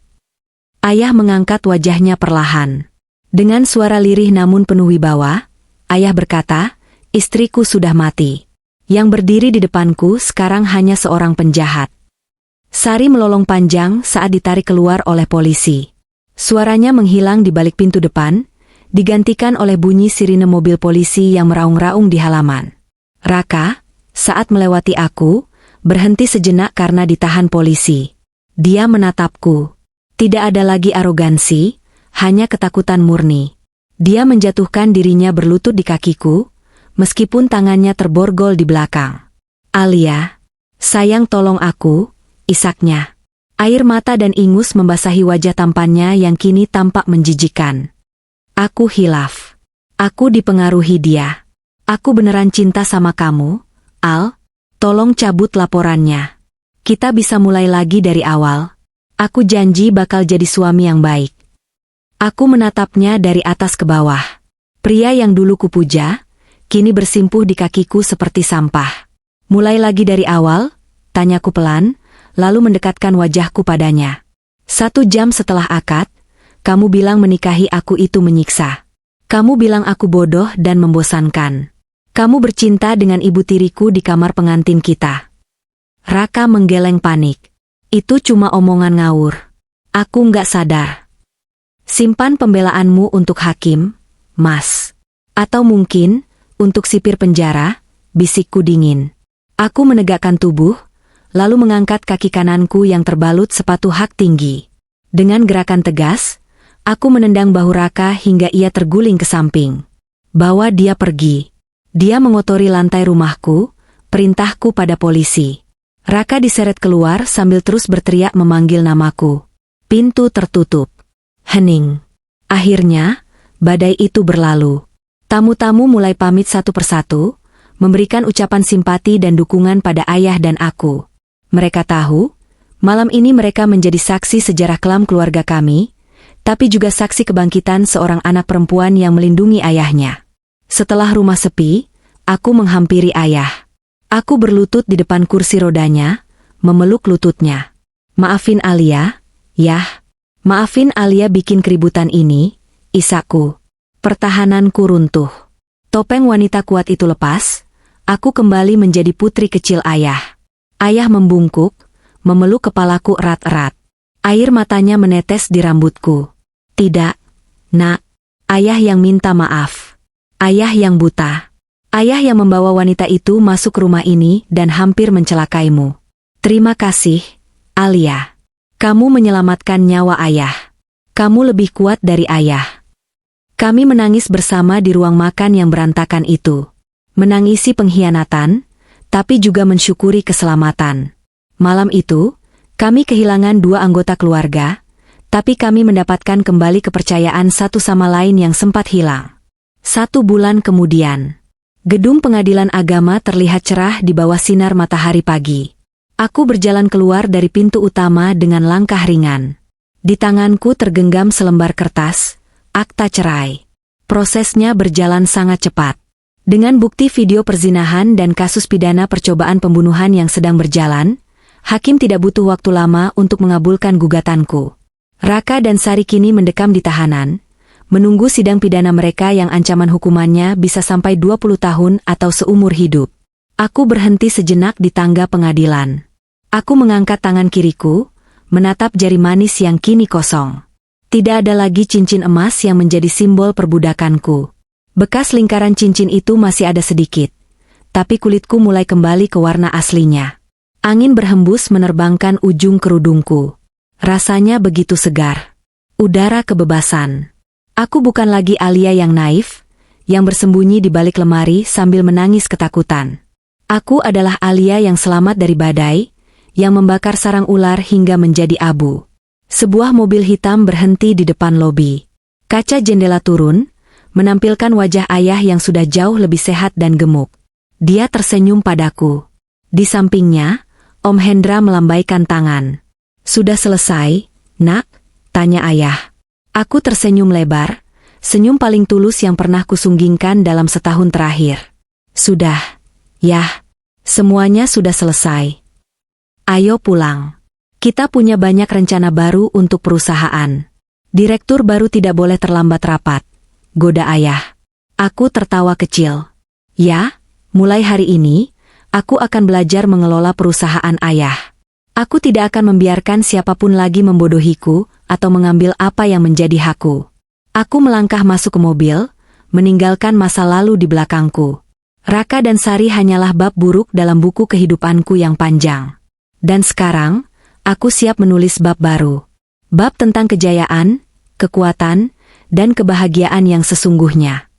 Ayah mengangkat wajahnya perlahan. Dengan suara lirih namun penuh wibawa, ayah berkata, istriku sudah mati. Yang berdiri di depanku sekarang hanya seorang penjahat. Sari melolong panjang saat ditarik keluar oleh polisi. Suaranya menghilang di balik pintu depan, digantikan oleh bunyi sirine mobil polisi yang meraung-raung di halaman. Raka, saat melewati aku, berhenti sejenak karena ditahan polisi. Dia menatapku. Tidak ada lagi arogansi, hanya ketakutan murni. Dia menjatuhkan dirinya berlutut di kakiku, meskipun tangannya terborgol di belakang. "Alia, sayang tolong aku," isaknya. Air mata dan ingus membasahi wajah tampannya yang kini tampak menjijikkan. "Aku hilaf. Aku dipengaruhi dia. Aku beneran cinta sama kamu, Al. Tolong cabut laporannya. Kita bisa mulai lagi dari awal. Aku janji bakal jadi suami yang baik." Aku menatapnya dari atas ke bawah. Pria yang dulu kupuja, kini bersimpuh di kakiku seperti sampah. "Mulai lagi dari awal?" tanyaku pelan, lalu mendekatkan wajahku padanya. 1 jam setelah akad, kamu bilang menikahi aku itu menyiksa. Kamu bilang aku bodoh dan membosankan. Kamu bercinta dengan ibu tiriku di kamar pengantin kita. Raka menggeleng panik. "Itu cuma omongan ngawur. Aku nggak sadar." "Simpan pembelaanmu untuk hakim, Mas. Atau mungkin, untuk sipir penjara," bisikku dingin. Aku menegakkan tubuh, lalu mengangkat kaki kananku yang terbalut sepatu hak tinggi. Dengan gerakan tegas, aku menendang bahu Raka hingga ia terguling ke samping. "Bawa dia pergi." Dia mengotori lantai rumahku, perintahku pada polisi. Raka diseret keluar sambil terus berteriak memanggil namaku. Pintu tertutup. Hening. Akhirnya, badai itu berlalu. Tamu-tamu mulai pamit satu persatu, memberikan ucapan simpati dan dukungan pada ayah dan aku. Mereka tahu, malam ini mereka menjadi saksi sejarah kelam keluarga kami, tapi juga saksi kebangkitan seorang anak perempuan yang melindungi ayahnya. Setelah rumah sepi, aku menghampiri ayah. Aku berlutut di depan kursi rodanya, memeluk lututnya. "Maafin Alia, yah. Maafin Alia bikin keributan ini," isakku. Pertahananku runtuh. Topeng wanita kuat itu lepas, aku kembali menjadi putri kecil ayah. Ayah membungkuk, memeluk kepalaku erat-erat. Air matanya menetes di rambutku. "Tidak, Nak. Ayah yang minta maaf. Ayah yang buta. Ayah yang membawa wanita itu masuk rumah ini dan hampir mencelakaimu. Terima kasih, Alia. Kamu menyelamatkan nyawa ayah. Kamu lebih kuat dari ayah." Kami menangis bersama di ruang makan yang berantakan itu. Menangisi pengkhianatan, tapi juga mensyukuri keselamatan. Malam itu, kami kehilangan 2 anggota keluarga, tapi kami mendapatkan kembali kepercayaan satu sama lain yang sempat hilang. 1 bulan kemudian, gedung pengadilan agama terlihat cerah di bawah sinar matahari pagi. Aku berjalan keluar dari pintu utama dengan langkah ringan. Di tanganku tergenggam selembar kertas, akta cerai. Prosesnya berjalan sangat cepat. Dengan bukti video perzinahan dan kasus pidana percobaan pembunuhan yang sedang berjalan, hakim tidak butuh waktu lama untuk mengabulkan gugatanku. Raka dan Sari kini mendekam di tahanan, menunggu sidang pidana mereka yang ancaman hukumannya bisa sampai 20 tahun atau seumur hidup. Aku berhenti sejenak di tangga pengadilan. Aku mengangkat tangan kiriku, menatap jari manis yang kini kosong. Tidak ada lagi cincin emas yang menjadi simbol perbudakanku. Bekas lingkaran cincin itu masih ada sedikit, tapi kulitku mulai kembali ke warna aslinya. Angin berhembus menerbangkan ujung kerudungku. Rasanya begitu segar. Udara kebebasan. Aku bukan lagi Alia yang naif, yang bersembunyi di balik lemari sambil menangis ketakutan. Aku adalah Alia yang selamat dari badai, yang membakar sarang ular hingga menjadi abu. Sebuah mobil hitam berhenti di depan lobi. Kaca jendela turun, menampilkan wajah ayah yang sudah jauh lebih sehat dan gemuk. Dia tersenyum padaku. Di sampingnya, Om Hendra melambaikan tangan. "Sudah selesai, Nak?" tanya ayah. Aku tersenyum lebar, senyum paling tulus yang pernah kusunggingkan dalam setahun terakhir. "Sudah, Yah. Semuanya sudah selesai. Ayo pulang. Kita punya banyak rencana baru untuk perusahaan. Direktur baru tidak boleh terlambat rapat," goda ayah. Aku tertawa kecil. "Ya, mulai hari ini, aku akan belajar mengelola perusahaan ayah. Aku tidak akan membiarkan siapapun lagi membodohiku atau mengambil apa yang menjadi hakku." Aku melangkah masuk ke mobil, meninggalkan masa lalu di belakangku. Raka dan Sari hanyalah bab buruk dalam buku kehidupanku yang panjang. Dan sekarang, aku siap menulis bab baru. Bab tentang kejayaan, kekuatan, dan kebahagiaan yang sesungguhnya.